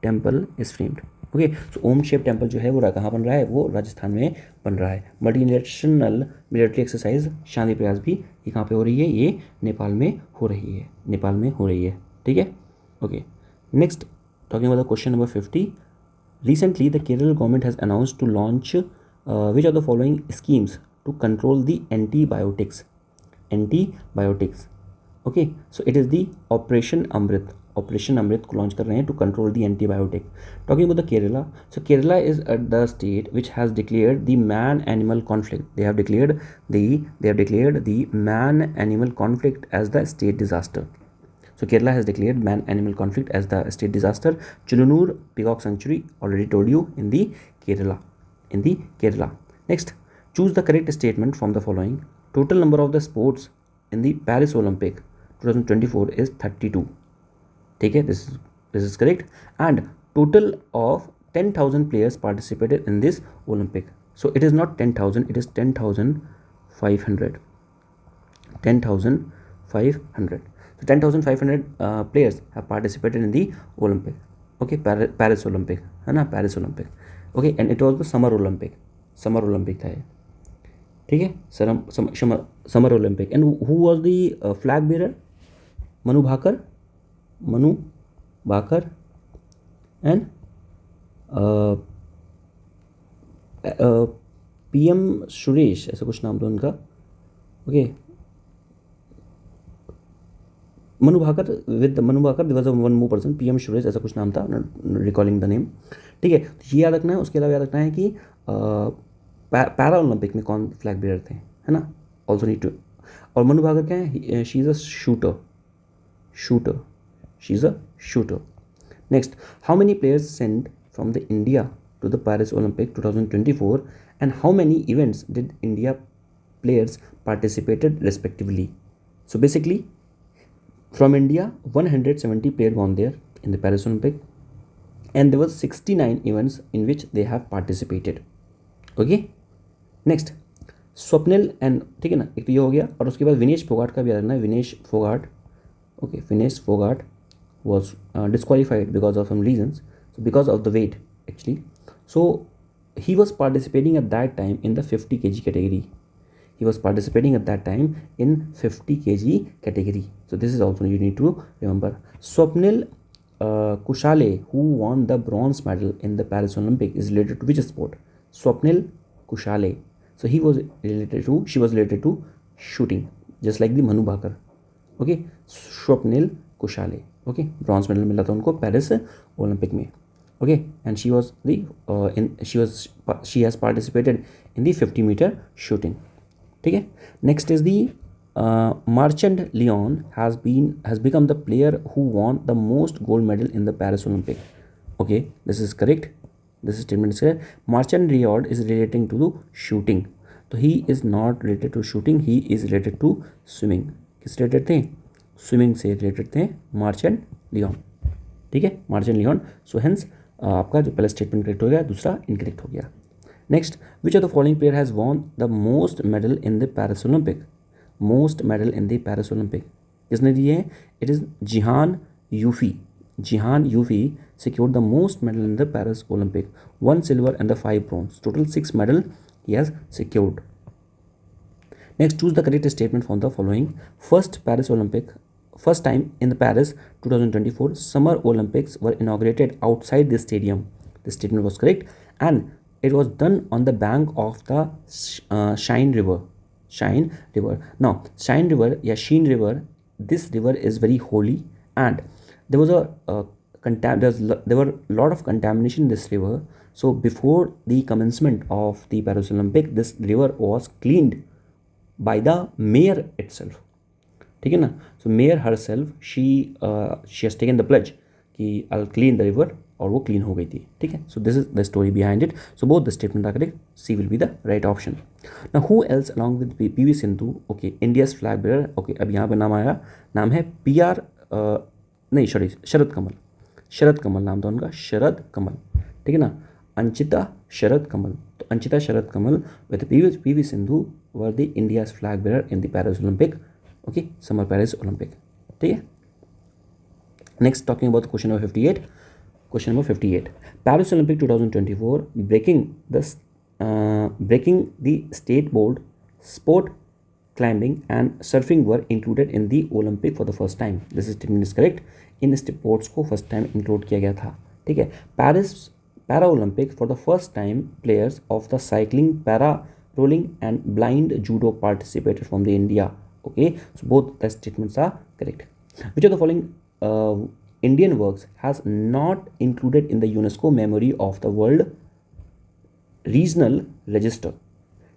temple is framed. Okay, so Om shape temple जो है वो कहाँ बन रहा है? वो राजस्थान में बन रहा है. मल्टीनेशनल मिलिट्री एक्सरसाइज शांति प्रयास भी ये कहाँ पे हो रही है? ये नेपाल में हो रही है. ठीक है, okay. Next, talking about the question number 50. Recently the Kerala government has announced to launch which of the following schemes to control the antibiotics. Okay, so it is the operation Amrit. Operation Amrit को लॉन्च कर रहे हैं to control the antibiotic. Talking about the Kerala, so Kerala is the state which has declared the man animal conflict. They have declared the man animal conflict as the state disaster. So Kerala has declared man-animal conflict as the state disaster. Chulunur Peacock Sanctuary, already told you, in the Kerala. Next, choose the correct statement from the following. Total number of the sports in the Paris Olympic 2024 is 32. ठीक है, this is correct. And total of 10,000 players participated in this Olympic. So it is not 10,000, it is 10,500. 10,500. So 10,500 players have participated in the Olympic. Okay, Paris Olympic है ना, Paris Olympic. Okay, and it was the Summer Olympic था ये. ठीक है, Summer Olympic. And who was the flag bearer? Manu Bhaker and PM Suresh, ऐसा कुछ नाम था उनका. Okay, Manu Bhaker, there was one more person, PM Suresh, ऐसा कुछ नाम था, रिकॉलिंग द नेम. ठीक है, तो ये याद रखना है. उसके अलावा याद रखना है कि पैरा ओलंपिक में कौन फ्लैग बेयर थे, है ना, ऑल्सो नीड टू. और मनु भाकर क्या है, she is a shooter. Next, how many players send from the India to the Paris Olympic 2024 and how many events did India players participated respectively. So basically from India 170 players gone there in the Paris Olympic and there was 69 events in which they have participated. Okay, next Swapnil and, ठीक है ना, एक तो ये हो गया. और उसके बाद विनेश फोगाट का भी याद रखना है. Vinesh Phogat was disqualified because of some reasons, so because of the weight actually. So he was participating at that time in the 50 kg category. So this is also you need to remember. Swapnil Kushale, who won the bronze medal in the Paris Olympic, is related to which sport? Swapnil Kushale. So she was related to shooting, just like the Manu Bhaker. Okay, Swapnil Kushale. Okay, bronze medal मिला था उनको पेरिस ओलंपिक में. Okay, and she has participated in the 50 meter shooting. ठीक है. Next is the Marchand Leon has become the player who won the most gold medal in the Paris Olympic. Okay, this is correct. This statement is correct. Marchand Leon is relating to shooting. तो he is not related to shooting. He is related to swimming. किस related थे? Swimming से related थे Marchand Leon. ठीक है, Marchand Leon. So hence आपका जो पहला स्टेटमेंट करेक्ट हो गया, दूसरा इनकरेक्ट हो गया. Next, which of the following player has won the most medal in the Paris Olympic? Most medal in the Paris Olympic. किसने दिए हैं? It is Jihan Youfi. Jihan Youfi secured the most medal in the Paris Olympic. 1 silver and the 5 bronze. Total 6 medal he has secured. Next, choose the correct statement from the following. First time in the Paris 2024 Summer Olympics were inaugurated outside the stadium. The statement was correct, and it was done on the bank of the Shine River. Now, Shine River, Sheen River, this river is very holy, and there was there were a lot of contamination in this river. So before the commencement of the Paris Olympic, this river was cleaned by the mayor itself. ठीक है ना. So mayor herself, she has taken the pledge कि I'll clean the river, और वो क्लीन हो गई थी. ठीक है. So this is the story behind it. So both the statement are correct. C will be the right option. Now who else along with PV Sindhu. Okay, India's flag bearer. Okay, अब यहाँ पे नाम आया, नाम है PR नहीं सॉरी शरद कमल नाम था उनका, शरद कमल. ठीक है ना. अंचिता शरद कमल. तो अंचिता Sharath Kamal with PV Sindhu were the India's flag bearer in the Paris Olympic. Okay, summer Paris Olympic. ठीक है. Next, talking about question number 58. Question number 58. Paris Olympic 2024 breaking the state board, sport climbing and surfing were included in the Olympic for the first time. This statement is correct. In sports को फर्स्ट टाइम इंक्लूड किया गया था. ठीक है. Para Olympic for the first time players of the cycling, para rolling and blind judo participated from the India. Okay, so both the statements are correct. Which of the following Indian works has not included in the UNESCO memory of the world regional register,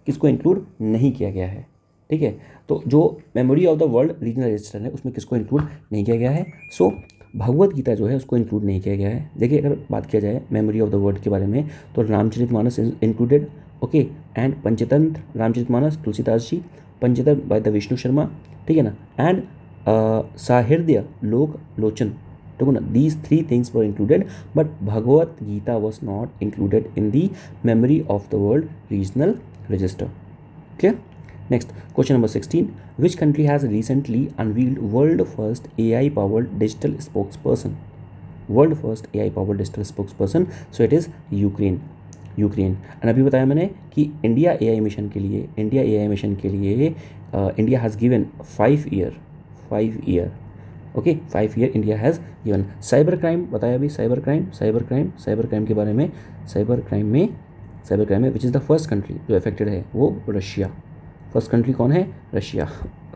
किसको इंक्लूड नहीं किया गया है, ठीक है। तो जो memory of the world regional register है उसमें किसको इंक्लूड नहीं किया गया है, सो भगवत गीता जो है उसको इंक्लूड नहीं किया गया है। देखिए अगर बात किया जाए मेमोरी ऑफ द वर्ल्ड के बारे में तो Ramcharitmanas is included, okay, and Panchatantra Ramcharitmanas Tulsidas ji, Panchatantra by the Vishnu Sharma, ठीक है ना, एंड साहित्य लोक लोचन, तो ना these three things were included, but Bhagavad Gita was not included in the memory of the world regional register. Clear? Next, question number 16. Which country has recently unveiled world first AI powered digital spokesperson? World first AI powered digital spokesperson. So it is Ukraine. Ukraine. And अभी बताया मैंने कि इंडिया एआई मिशन के लिए India has given 5 year, okay, 5 year India has given. Cyber crime बताया अभी, साइबर क्राइम के बारे में, साइबर क्राइम में which is the first country जो अफेक्टेड है वो रशिया। फर्स्ट कंट्री कौन है? Russia,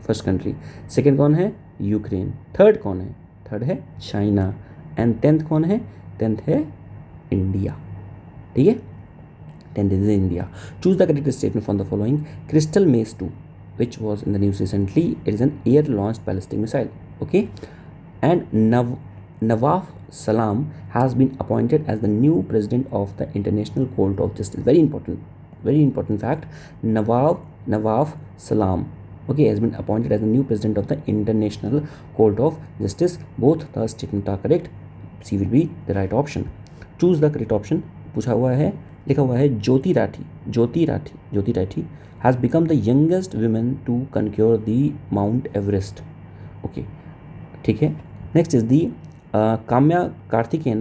first country. सेकेंड कौन है? यूक्रेन। थर्ड कौन है? थर्ड है चाइना। एंड 10th कौन है? 10th है इंडिया, ठीक है, 10th is India. Choose the correct statement from the following. Crystal mess 2 which was in the news recently, it is an air launched ballistic missile, okay, and Nawaf Salam has been appointed as the new president of the International Court of Justice. Very important fact. Nawaf Salam, okay, has been appointed as the new president of the International Court of Justice. Both the statements are correct. C will be the right option. Choose the correct option. पूछा हुआ है, लिखा हुआ है ज्योति Rathi has become the youngest woman to conquer the Mount Everest. Okay, ठीक है. Next is the Kamya Karthikeyan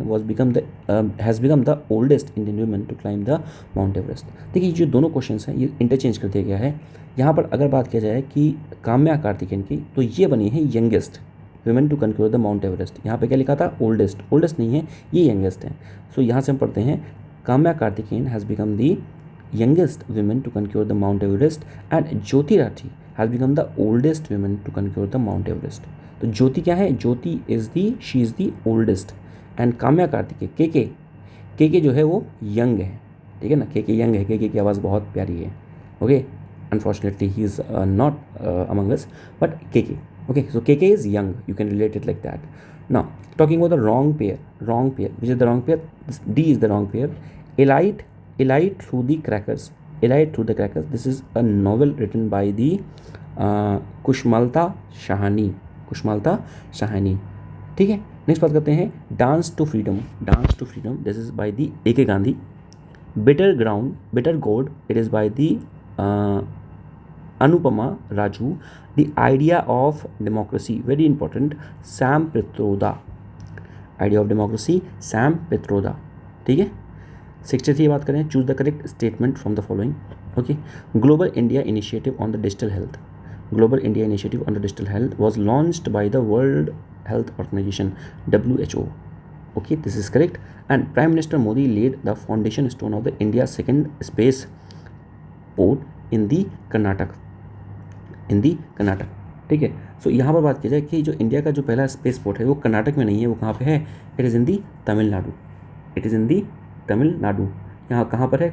has become the oldest Indian woman to climb the Mount Everest. देखिए जो दोनों क्वेश्चंस हैं ये इंटरचेंज कर दिया गया है। यहाँ पर अगर बात किया जाए कि काम्या कार्तिकेयन की, तो ये बनी है youngest women to conquer the mount Everest. यहाँ पे क्या लिखा था? ओल्डेस्ट नहीं है, ये यंगेस्ट है। सो यहाँ से हम पढ़ते हैं Kamya Karthikeyan has become the youngest women to conquer the Mount Everest and Jyoti Rathi has become the oldest women to conquer the Mount Everest. तो ज्योति क्या है? Jyoti she is the oldest and Kamya Kartikeya के जो है वो यंग है, ठीक है ना, के यंग है, के की आवाज़ बहुत प्यारी है, okay, unfortunately he is not among us, but के ओके, सो के is young, you can relate it like that. Now talking about the wrong pair, which is the wrong pair? D is the wrong pair. Elite Through the Crackers. This is a novel written by the Kushmalata Shahani, ठीक है. नेक्स्ट बात करते हैं dance to freedom. This is by the A.K. Gandhi. Bitter god, it is by the Anupama Raju. The idea of democracy, very important, Sam Pitroda. ठीक है. 63 बात करें, choose the correct statement from the following. Okay. Global India initiative on the digital health was launched by the World Health Organization, WHO. Okay, this is correct. And Prime Minister Modi laid the foundation stone of the India's second space port in the Karnataka. ठीक है. सो यहाँ पर बात की जाए कि जो इंडिया का जो पहला स्पेस पोर्ट है वो कर्नाटक में नहीं है, वो कहाँ पे है? इट इज़ इन दी तमिलनाडु. यहाँ कहाँ पर है?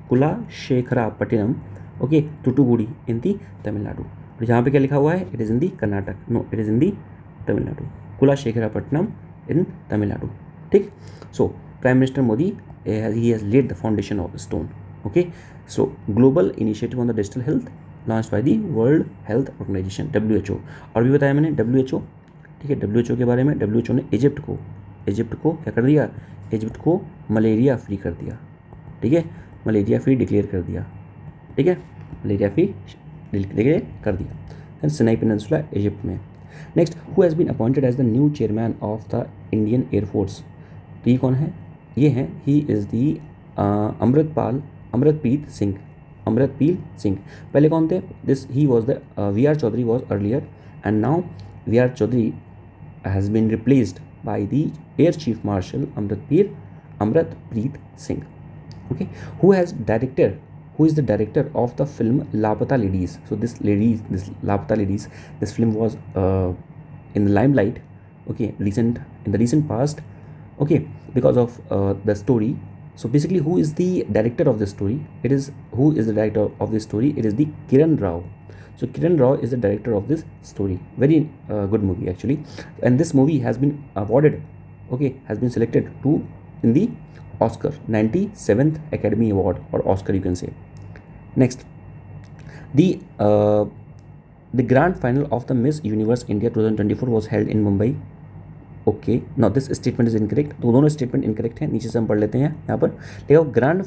कुलाशेखरापट्टिनम, ओके, तुतुकुड़ी इन दी तमिलनाडु. और यहाँ पे क्या लिखा हुआ है? It is in the Karnataka. No, it is in दी तमिलनाडु. कुलाशेखरापट्टिनम इन तमिलनाडु. ठीक. So prime minister Modi he has lead the foundation of stone. Okay. So global initiative on the digital health launch by the world health organisation, WHO. और भी बताया मैंने WHO. ठीक है. WHO के बारे में, WHO ने इजिप्ट को क्या कर दिया? इजिप्ट को मलेरिया फ्री कर दिया. ठीक है. मलेरिया फ्री डिक्लेयर कर दिया. ठीक है. मलेरिया फ्री डिक्लेयर कर दिया. देन सिनाई पेनिनसुला इजिप्ट में. Next, who has been appointed as the new chairman of the Indian Air Force. तो ये कौन है? ये हैं, ही इज़ दी अमृतपीत सिंह. पहले कौन थे? He was the VR Chaudhari was earlier, and now VR Chaudhari has been replaced by the Air Chief Marshal Amritpreet Singh. Okay, who is the director of the film Lapata Ladies? So this Lapata Ladies, this film was in the limelight okay, in the recent past, okay, because of the story. So basically, who is the director of the story? Who is the director of this story? It is the Kiran Rao. So Kiran Rao is the director of this story. Very good movie actually, and this movie has been awarded, okay, has been selected to in the Oscar 97th Academy Award, or Oscar you can say. Next, the uh, the grand final of the Miss Universe India 2024 was held in Mumbai. Okay, no this statement is incorrect. तो दोनों स्टेटमेंट इनकरेक्ट हैं, नीचे से हम पढ़ लेते हैं यहाँ पर। देखो, grand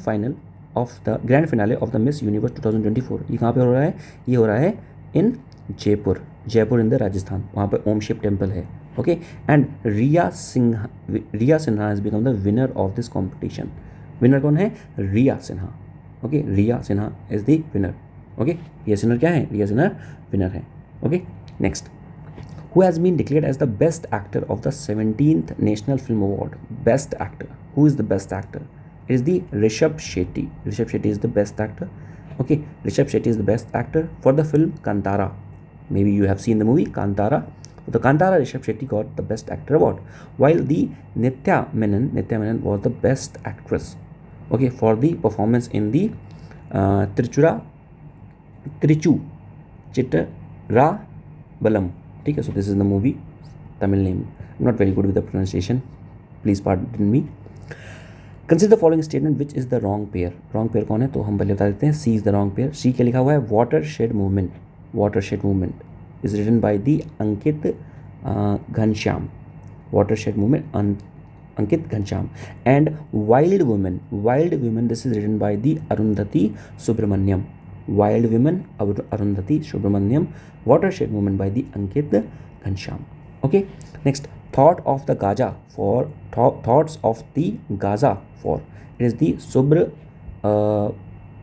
finale of the miss universe 2024 ये कहाँ पे हो रहा है? ये हो रहा है in Jaipur in the Rajasthan. वहाँ पे ओम शिव टेम्पल है, okay. And Riya Sinha has become the winner of this competition. Winner कौन है? Riya Sinha, okay. Riya Sinha is the winner, okay. Riya Sinha क्या है? रिया सिन्हा विनर है, okay. Next, who has been declared as the best actor of the 17th National Film Award? Best actor. Who is the best actor? It is the Rishabh Shetty. Rishabh Shetty is the best actor. Okay, Rishabh Shetty is the best actor for the film Kantara. Maybe you have seen the movie Kantara. For the Kantara, Rishabh Shetty got the best actor award, while the Nitya Menon was the best actress. Okay, for the performance in the Trichu Chitra Balam. ठीक है, so this is the movie, Tamil name, not very good with the pronunciation, please pardon me. Consider the following statement which is the wrong pair. Wrong pair कौन है? तो हम पहले बता देते हैं, C is the wrong pair. C क्या लिखा हुआ है? Watershed movement is written by the Ankit Ghanshyam. Watershed movement Ankit Ghanshyam. And wild women this is written by the Arundhati Subramaniam. Wild Women, Arundhati Subramaniam. Watershed Movement by the Ankit Ghanshyam. Okay. Next, Thoughts of the Gaza for. It is the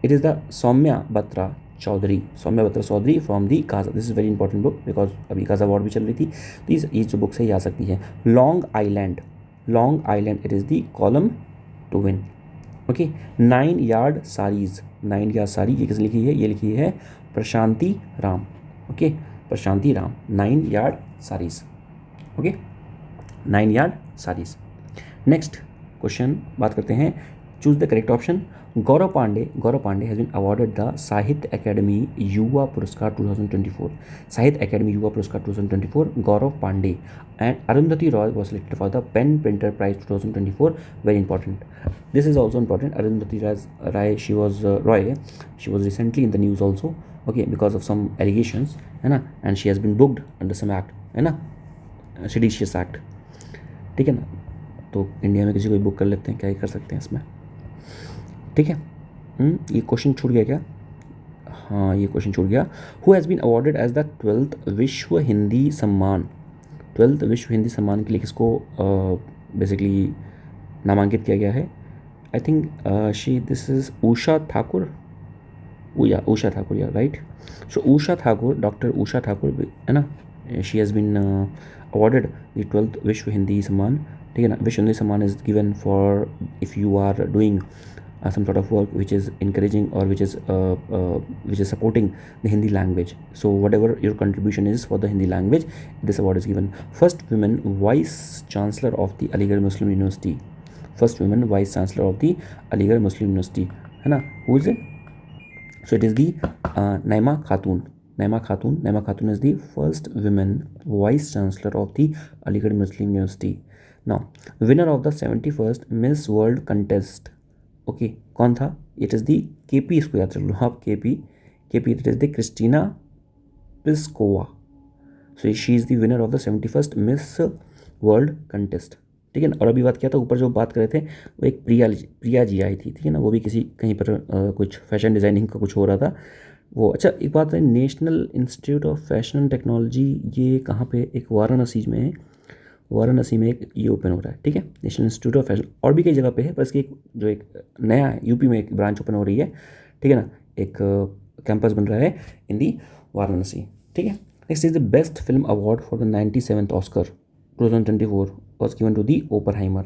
it is the Soumya Batra Chaudhary from the Gaza. This is very important book because अभी गाजा वॉर भी चल रही थी, तो ये जो बुक से ही आ सकती है। Long Island, it is the Column Twin. Okay. 9 yard saris ये किस लिखी है? ये लिखी है Prashanti Ram, okay. Prashanti Ram, 9 yard saris, okay. 9 yard saris. Next question बात करते हैं, choose the correct option. Gaurav Pandey has been awarded the Sahitya Akademi Yuva Puraskar 2024। Sahitya Akademi Yuva Puraskar 2024, Gaurav Pandey. And Arundhati Roy was selected for the Pen Printer Prize 2024. Very important. This is also important. Arundhati Roy, she was recently in the news also, okay, because of some allegations, है ना, and she has been booked under some act, है ना, seditious act, ठीक है ना। तो इंडिया में किसी को बुक कर लेते हैं, क्या ही कर सकते हैं इसमें, ठीक है। ये क्वेश्चन छूट गया क्या? हाँ, ये क्वेश्चन छूट गया। Who has been awarded as the 12th Vishwa Hindi सम्मान। 12th विश्व हिंदी सम्मान के लिए किसको बेसिकली नामांकित किया गया है? I think this is Usha Thakur, yeah right. So Usha Thakur, doctor Usha Thakur, है ना, she has been awarded the 12th Vishwa Hindi सम्मान, ठीक है ना। Vishwa Hindi Samman is given for if you are doing some sort of work which is encouraging or which is supporting the Hindi language. So whatever your contribution is for the Hindi language, this award is given. First women vice chancellor of the Aligarh Muslim University. First women vice chancellor of the Aligarh Muslim University, है ना, who is it? So it is the Naima Khatun is the first women vice chancellor of the Aligarh Muslim University. Now, winner of the 71st Miss World contest, okay, कौन था? इट इज़ दी केपी, इसको याद रख लो आप, KP, it is the Krystyna Pyszkova. So she is the winner of the 71st Miss World contest, ठीक है ना। और अभी बात किया था, ऊपर जो बात कर रहे थे वो एक प्रिया जी आई थी, ठीक है ना, वो भी कहीं पर कुछ फैशन डिज़ाइनिंग का कुछ हो रहा था वो। अच्छा, एक बात है, national institute of fashion and technology, ये कहाँ पे? एक वाराणसी में है, वाराणसी में एक ये ओपन हो रहा है, ठीक है, नेशनल इंस्टीट्यूट ऑफ फैशन। और भी कई जगह पे है, पर इसकी एक नया है, यूपी में एक ब्रांच ओपन हो रही है, ठीक है ना, एक कैंपस बन रहा है इन दी वाराणसी, ठीक है। Next is the best film award for the 97th Oscar 2024 was given to the Oppenheimer.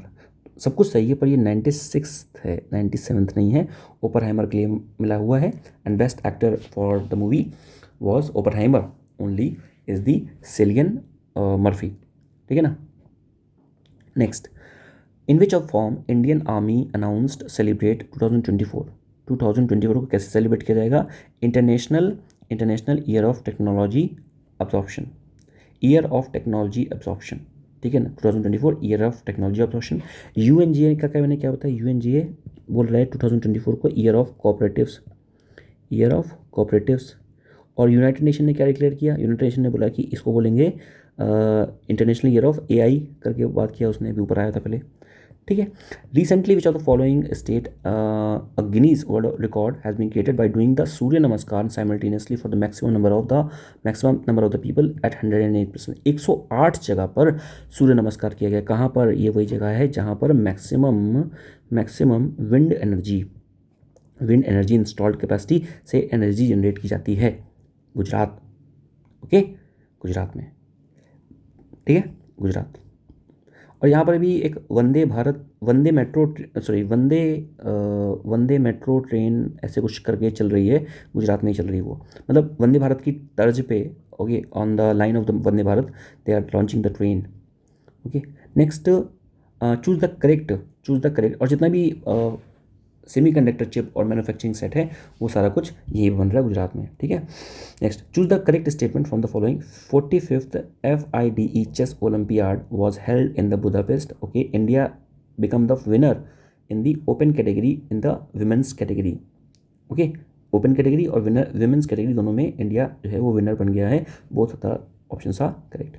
सब कुछ सही है, पर ये 96th है, 97th नहीं है। ओपनहाइमर के लिए मिला हुआ है। And best actor for the movie was Oppenheimer only is the Cillian Murphy, ठीक है ना, next, in which of form Indian Army announced celebrate 2024, 2024 को कैसे सेलिब्रेट किया जाएगा? International international year of technology absorption, year of technology absorption, ठीक है ना, 2024 year of technology absorption. UNGA का क्या मैंने क्या बताया? यूएनजीए बोल रहा है 2024 को year of cooperatives, year of cooperatives. और यूनाइटेड नेशन ने क्या डिक्लेयर किया? यूनाइटेड नेशन ने बोला कि इसको बोलेंगे इंटरनेशनल ईयर ऑफ एआई करके बात किया उसने, अभी ऊपर आया था पहले, ठीक है। Recently which of the following state a Guinness world record has been created by doing the Surya Namaskar simultaneously for the maximum number of the people at 108%। 108 जगह पर सूर्य नमस्कार किया गया। कहाँ पर? ये वही जगह है जहाँ पर maximum wind energy installed capacity से एनर्जी जनरेट की जाती है, गुजरात। ओके, गुजरात में, ठीक है, गुजरात। और यहाँ पर भी एक वंदे मेट्रो ट्रेन ऐसे कुछ करके चल रही है, गुजरात में ही चल रही है वो, मतलब वंदे भारत की तर्ज पे। Okay, on the line of the Vande Bharat they are launching the train. Okay, next, choose the correct, और जितना भी सेमीकंडक्टर चिप और मैन्युफैक्चरिंग सेट है वो सारा कुछ यही बन रहा है गुजरात में, ठीक है। Next, choose the correct statement from the following. 45th FIDE chess Olympiad was held in the Budapest. Okay, India become the winner in the open category in the women's category. Okay, open category और विमेंस कैटेगरी दोनों में इंडिया जो है वो विनर बन गया है। Both the options are correct.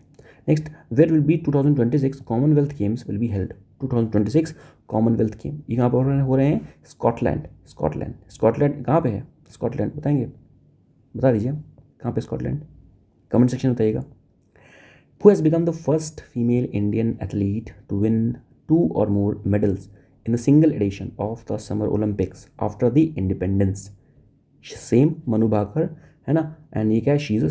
Next, where will be 2026 Commonwealth games will be held. 2026 Commonwealth game ये कहाँ पर हो रहे हैं? स्कॉटलैंड कहाँ पे है? स्कॉटलैंड बताएंगे, बता दीजिए कहाँ पे स्कॉटलैंड, कमेंट सेक्शन में बताइएगा। Who has become the first female Indian athlete to win 2 or more medals in a single edition of the Summer Olympics after the independence? Same Manu Bhaker है ना। एंड ये क्या है? She is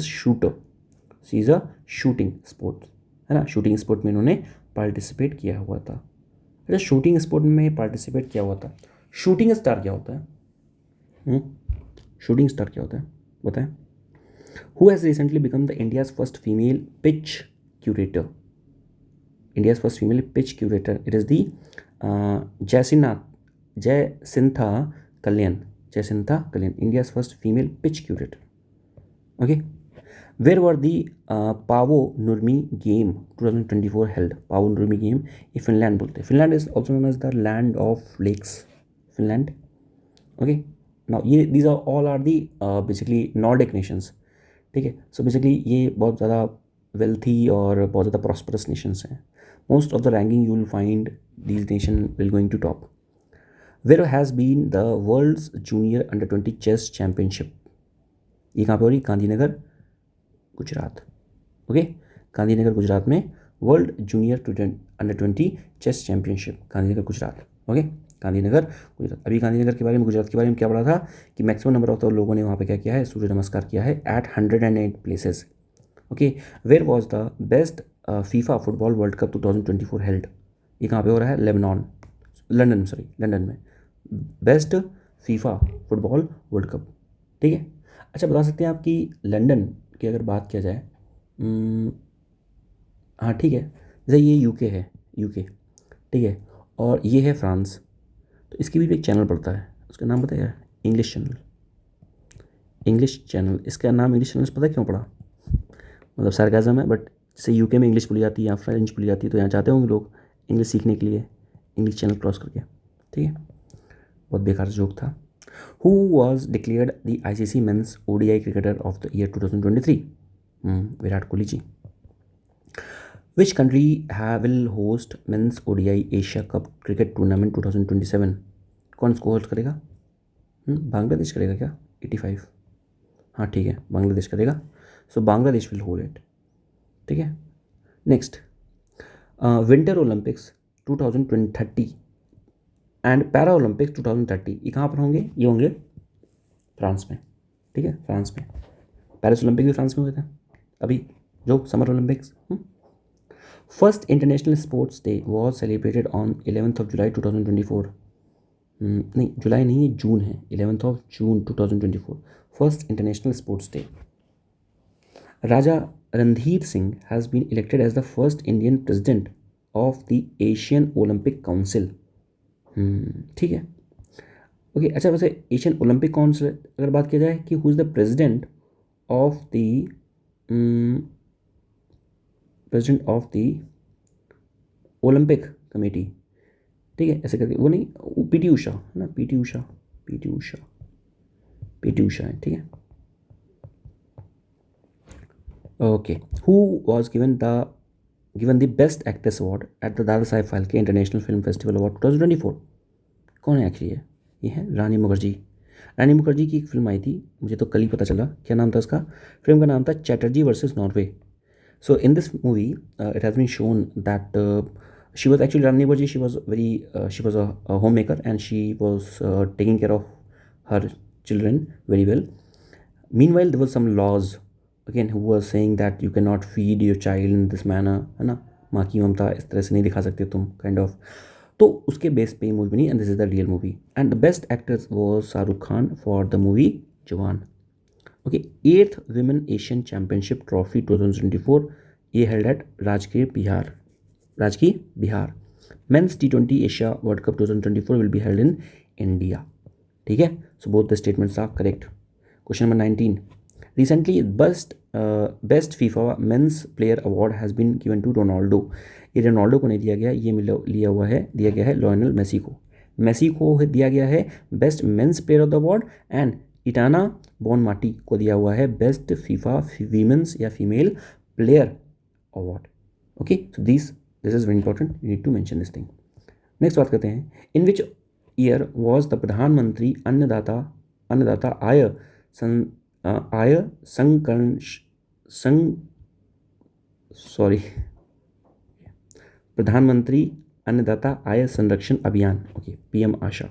a shooting sport, है ना। शूटिंग स्पोर्ट में इन्होंने पार्टिसिपेट किया हुआ था। अच्छा, शूटिंग स्पोर्ट में पार्टिसिपेट किया हुआ था। शूटिंग स्टार क्या होता है? शूटिंग स्टार क्या होता है बताएं। Who has recently become the India's first female pitch curator? India's first female pitch curator, it is the Jacintha Kalyan, India's first female pitch curator. Okay, where were the Paavo Nurmi game 2024 held? Paavo Nurmi game ये फिनलैंड बोलते हैं। Finland is also known as the land of lakes, Finland. Okay, now ये these are all are the basically Nordic nations, ठीक है। सो बेसिकली ये बहुत ज़्यादा वेल्थी और बहुत ज़्यादा प्रॉस्परस नेशंस हैं। Most of the ranking you will find these nation will going to top. Where has been the world's junior under 20 chess championship? ये कहाँ पे हो रही? गांधीनगर, गुजरात। ओके, गांधीनगर गुजरात में world junior under 20 chess championship, Gandhinagar Gujarat. Okay, Gandhinagar Gujarat. अभी गांधीनगर के बारे में, गुजरात के बारे में क्या पढ़ा था कि मैक्सिमम नंबर ऑफ लोगों ने वहाँ पे क्या किया है? सूर्य नमस्कार किया है at 108 places. Okay, where was the best FIFA football world cup 2024 held? ये कहाँ पे हो रहा है? लंदन में best FIFA football world cup, ठीक है। अच्छा, बता सकते हैं आप कि लंदन की अगर बात किया जाए, हाँ ठीक है, जैसे ये यूके, ठीक है, और ये है फ्रांस, तो इसकी भी एक चैनल पड़ता है, उसका नाम पता है? English channel. इसका नाम इंग्लिश चैनल पता है क्यों पड़ा? मतलब सार्काज़म है, बट जैसे यूके में इंग्लिश बोली जाती है या फ्रेंच बोली जाती है, तो यहाँ चाहते होंगे लोग इंग्लिश सीखने के लिए इंग्लिश चैनल क्रॉस करके, ठीक है। बहुत बेकार जोक था। Who was declared the ICC men's ODI cricketer of the year 2023? Virat Kohli ji. Which country will host men's ODI Asia Cup cricket tournament 2027? कौन इसको होस्ट करेगा? बांग्लादेश करेगा क्या? 85, हाँ ठीक है, बांग्लादेश करेगा। सो बांग्लादेश विल होल्ड इट, ठीक है। Next, winter Olympics 2030 and para Olympics 2030 ये कहाँ पर होंगे? ये होंगे फ्रांस में, ठीक है, फ्रांस में। पेरिस ओलंपिक भी फ्रांस में हुए थे अभी, जो summer Olympics. First international sports day was celebrated on 11th of July 2024। नहीं, जुलाई नहीं, ये जून है, 11th of June 2024 first international sports day. Raja Randhir Singh has been elected as the first Indian president of the Asian Olympic council. ठीक है, ओके। अच्छा, वैसे एशियन ओलंपिक काउंसिल अगर बात की जाए कि who is the president of the Olympic committee, ठीक है, ऐसे करके, वो नहीं, पीटी उषा है ना, पीटी उषा है, ठीक है। Okay, who was given the best actress award at the Dada Saheb Phalke international film festival award 2024? कौन है एक्चुअली ये है रानी मुखर्जी। रानी मुखर्जी की एक फिल्म आई थी, मुझे तो कल ही पता चला, क्या नाम था उसका? फिल्म का नाम था Chatterjee versus Norway. So in this movie, it has been shown that she was actually Rani Mukerji. She was a homemaker, and she was taking care of her children very well. Meanwhile, there was some laws again who were saying that you cannot feed your child in this manner, है ना, माँ की ममता इस तरह से नहीं दिखा सकते तुम, काइंड ऑफ। तो उसके बेस पे मूवी बनी, and this is the real movie, and the best actors was Shahrukh Khan for the movie Jawan. Okay, 8th women Asian championship trophy 2024 ये held at Rajgir Bihar. Men's T20 Asia world cup 2024 will be held in India. ठीक है, so both the statements are correct. Question number 19, recently best FIFA men's player award has been given to Ronaldo. ये रोनाल्डो को नहीं दिया गया, ये दिया गया है लियोनेल मेसी को दिया गया है best men's player of the award, and इटाना Bonmati को दिया हुआ है बेस्ट फीफा वीमेंस या female player award. Okay, so this is very important, you need to mention this thing. Next बात करते हैं, इन विच ईयर वॉज द प्रधानमंत्री अन्नदाता आय प्रधानमंत्री अन्नदाता आय संरक्षण अभियान, ओके, पीएम आशा,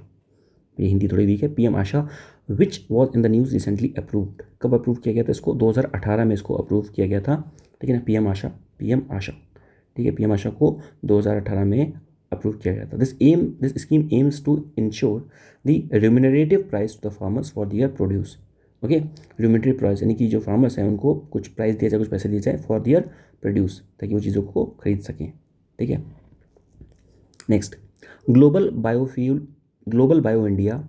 ये हिंदी थोड़ी वीक है, PM Asha, which was in the news recently approved. कब अप्रूव किया गया था इसको? 2018 में इसको अप्रूव किया गया था, ठीक है ना, पीएम आशा, ठीक है, पीएम आशा को 2018 में अप्रूव किया गया था। This scheme aims to ensure the remunerative price to the farmers for their produce. Okay, remunerative price यानी कि जो फार्मर्स हैं उनको कुछ प्राइस दिया जाए, कुछ पैसे दिए जाए फॉर दियर प्रोड्यूस, ताकि वो चीज़ों को खरीद सकें। ठीक है, next, global bio India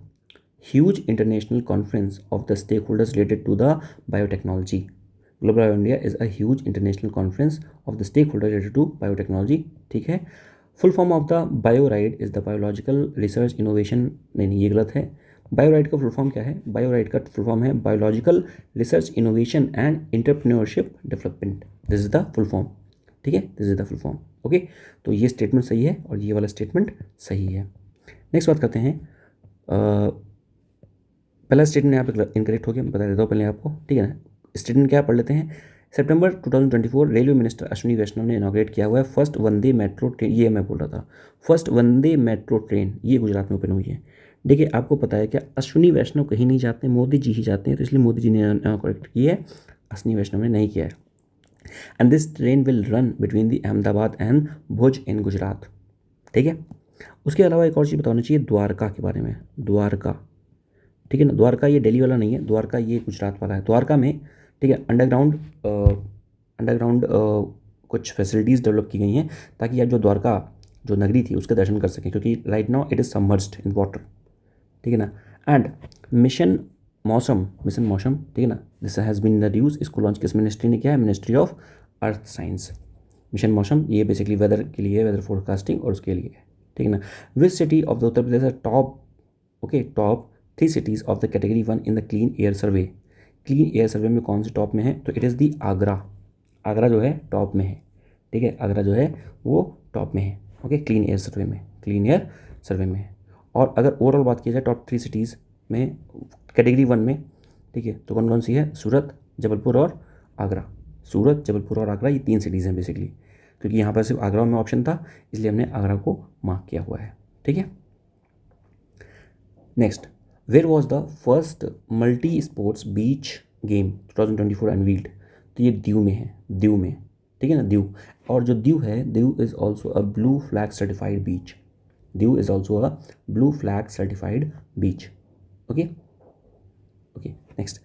huge international conference of the stakeholders related to the biotechnology. Global Bio India is a huge international conference of the stakeholders related to biotechnology. ठीक है, full form of the BioRIDE is the biological research innovation, नहीं ये गलत है। बायोराइड का फुल फॉर्म क्या है? बायोराइड का फुल फॉर्म है biological research innovation and entrepreneurship development, this is the full form. ठीक है, this is the full form. Okay, तो ये स्टेटमेंट सही है और ये वाला स्टेटमेंट सही है। नेक्स्ट बात करते हैं, पहला स्टेटमेंट यहाँ पे इनकरेक्ट हो गया, मैं बता देता हूँ पहले आपको, ठीक है ना। स्टेटमेंट क्या पढ़ लेते हैं। सितंबर 2024 रेलवे मिनिस्टर अश्विनी वैष्णव ने इनॉग्रेट किया हुआ है फर्स्ट वंदे मेट्रो ट्रेन, ये मैं बोल रहा था, फर्स्ट वंदे मेट्रो ट्रेन, ये गुजरात में ओपन हुई है। देखिए, आपको पता है क्या, अश्विनी वैष्णव कहीं नहीं जाते, मोदी जी ही जाते हैं, तो इसलिए मोदी जी ने इनॉग्रेट की है, अश्विनी वैष्णव ने नहीं किया है। And this train will run between the Ahmedabad and Bhuj in Gujarat. ठीक है, उसके अलावा एक और चीज़ बतानी चाहिए द्वारका के बारे में, द्वारका, ठीक है ना, द्वारका ये दिल्ली वाला नहीं है, द्वारका ये गुजरात वाला है। द्वारका में, ठीक है, अंडरग्राउंड कुछ फैसिलिटीज़ डेवलप की गई हैं ताकि आप जो द्वारका जो नगरी थी उसके दर्शन कर सकें, क्योंकि right now it is submerged in water. ठीक है ना। एंड मिशन मौसम, ठीक है ना, दिस हैज़ बीन इंट्रोड्यूस, इसको लॉन्च किस मिनिस्ट्री ने किया है? Ministry of earth science. Mission मौसम ये बेसिकली वेदर के लिए, वेदर फोरकास्टिंग और उसके लिए, ठीक है ना। Which city of the Uttar Pradesh top 3 cities of the category 1 in the clean air survey. Clean air survey में कौन से टॉप में है? तो इट इज़ दी आगरा जो है टॉप में है। ठीक है, आगरा जो है वो टॉप में है। ओके, क्लीन एयर सर्वे में है। और अगर ओवरऑल बात की जाए टॉप 3 cities में कैटेगरी 1 में, ठीक है, तो कौन कौन सी है? सूरत, जबलपुर और आगरा। सूरत, जबलपुर और आगरा, ये 3 cities हैं बेसिकली, क्योंकि यहाँ पर सिर्फ आगरा में ऑप्शन था, इसलिए हमने आगरा को मार्क किया हुआ है। ठीक है, next, where was the first multi sports beach game 2024 unveiled? तो ये दीव में है, दीव में, ठीक है ना, दीव। और जो दीव है, Diu is also a blue flag certified beach, Diu is also a blue flag certified beach. Okay, next,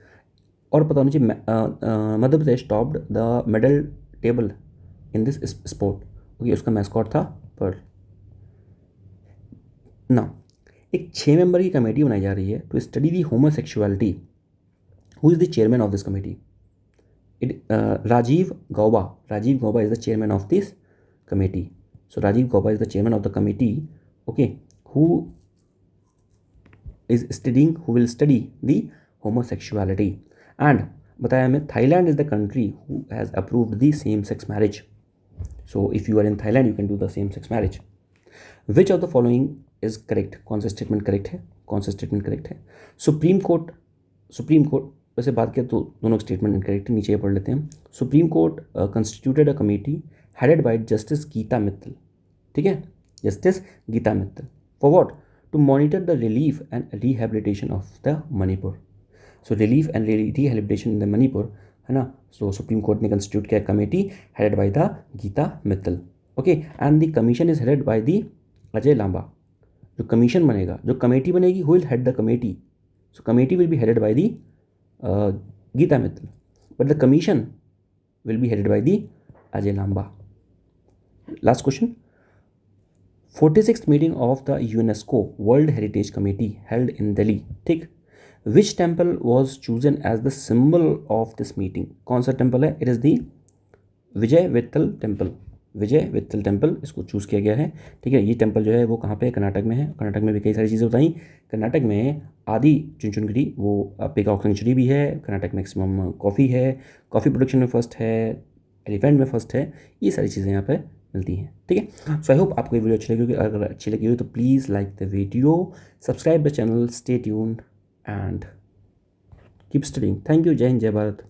और पता होना चाहिए, Madhya Pradesh topped the medal table in this sport. Okay, उसका मैस्कॉट था पर्ल। ना एक 6 मेंबर की कमेटी बनाई जा रही है to study the homosexuality. Who is the chairman of this committee? Rajiv Gauba. Rajiv Gauba is the chairman of this committee. So Rajiv Gauba is the chairman of the committee. Okay, who will study the homosexuality. And बताया हमें Thailand is the country who has approved the same-sex marriage. So if you are in Thailand, you can do the same-sex marriage. Which of the following is correct? कौन सा स्टेटमेंट करेक्ट है? कौन सा स्टेटमेंट करेक्ट है? सुप्रीम कोर्ट वैसे बात किया तो दोनों स्टेटमेंट इनकरेक्ट है, नीचे ये पढ़ लेते हैं। Supreme court constituted a committee headed by justice Geeta Mittal. ठीक है, justice Geeta Mittal for what? To monitor the relief and rehabilitation of the Manipur. So relief and rehabilitation in the Manipur, है ना। सो सुप्रीम कोर्ट ने कंस्टिट्यूट किया committee headed by the Geeta Mittal. Okay, and the commission is headed by the Ajay Lamba. जो कमीशन बनेगा, जो कमेटी बनेगी, who will head the committee? So committee will be headed by the Geeta Mittal, but the commission will be headed by the Ajay Lamba. Last question. 46th meeting of the UNESCO World Heritage Committee held in Delhi. ठीक, which temple was chosen as the symbol of this meeting? कौन सा temple है? It is the Vijay Vitthal temple. Vijay Vitthal temple इसको चूज़ किया गया है। ठीक है, ये टेम्पल जो है वो कहाँ पे है? कर्नाटक में है। कर्नाटक में भी कई सारी चीज़ें बताई। कर्नाटक में आदि चुनचुनगिरी वो पीकॉक सेंचुरी भी है। कर्नाटक मैक्सिमम कॉफ़ी है, कॉफ़ी प्रोडक्शन में फर्स्ट है, एलिफेंट में फर्स्ट है। ये सारी चीज़ें यहाँ पर मिलती हैं। ठीक है, सो आई होप आपको ये वीडियो अच्छी लगी होगी। अगर अच्छी लगी हुई तो please like the video, subscribe the channel, stay tuned and keep studying. Thank you. जय हिंद, जय भारत।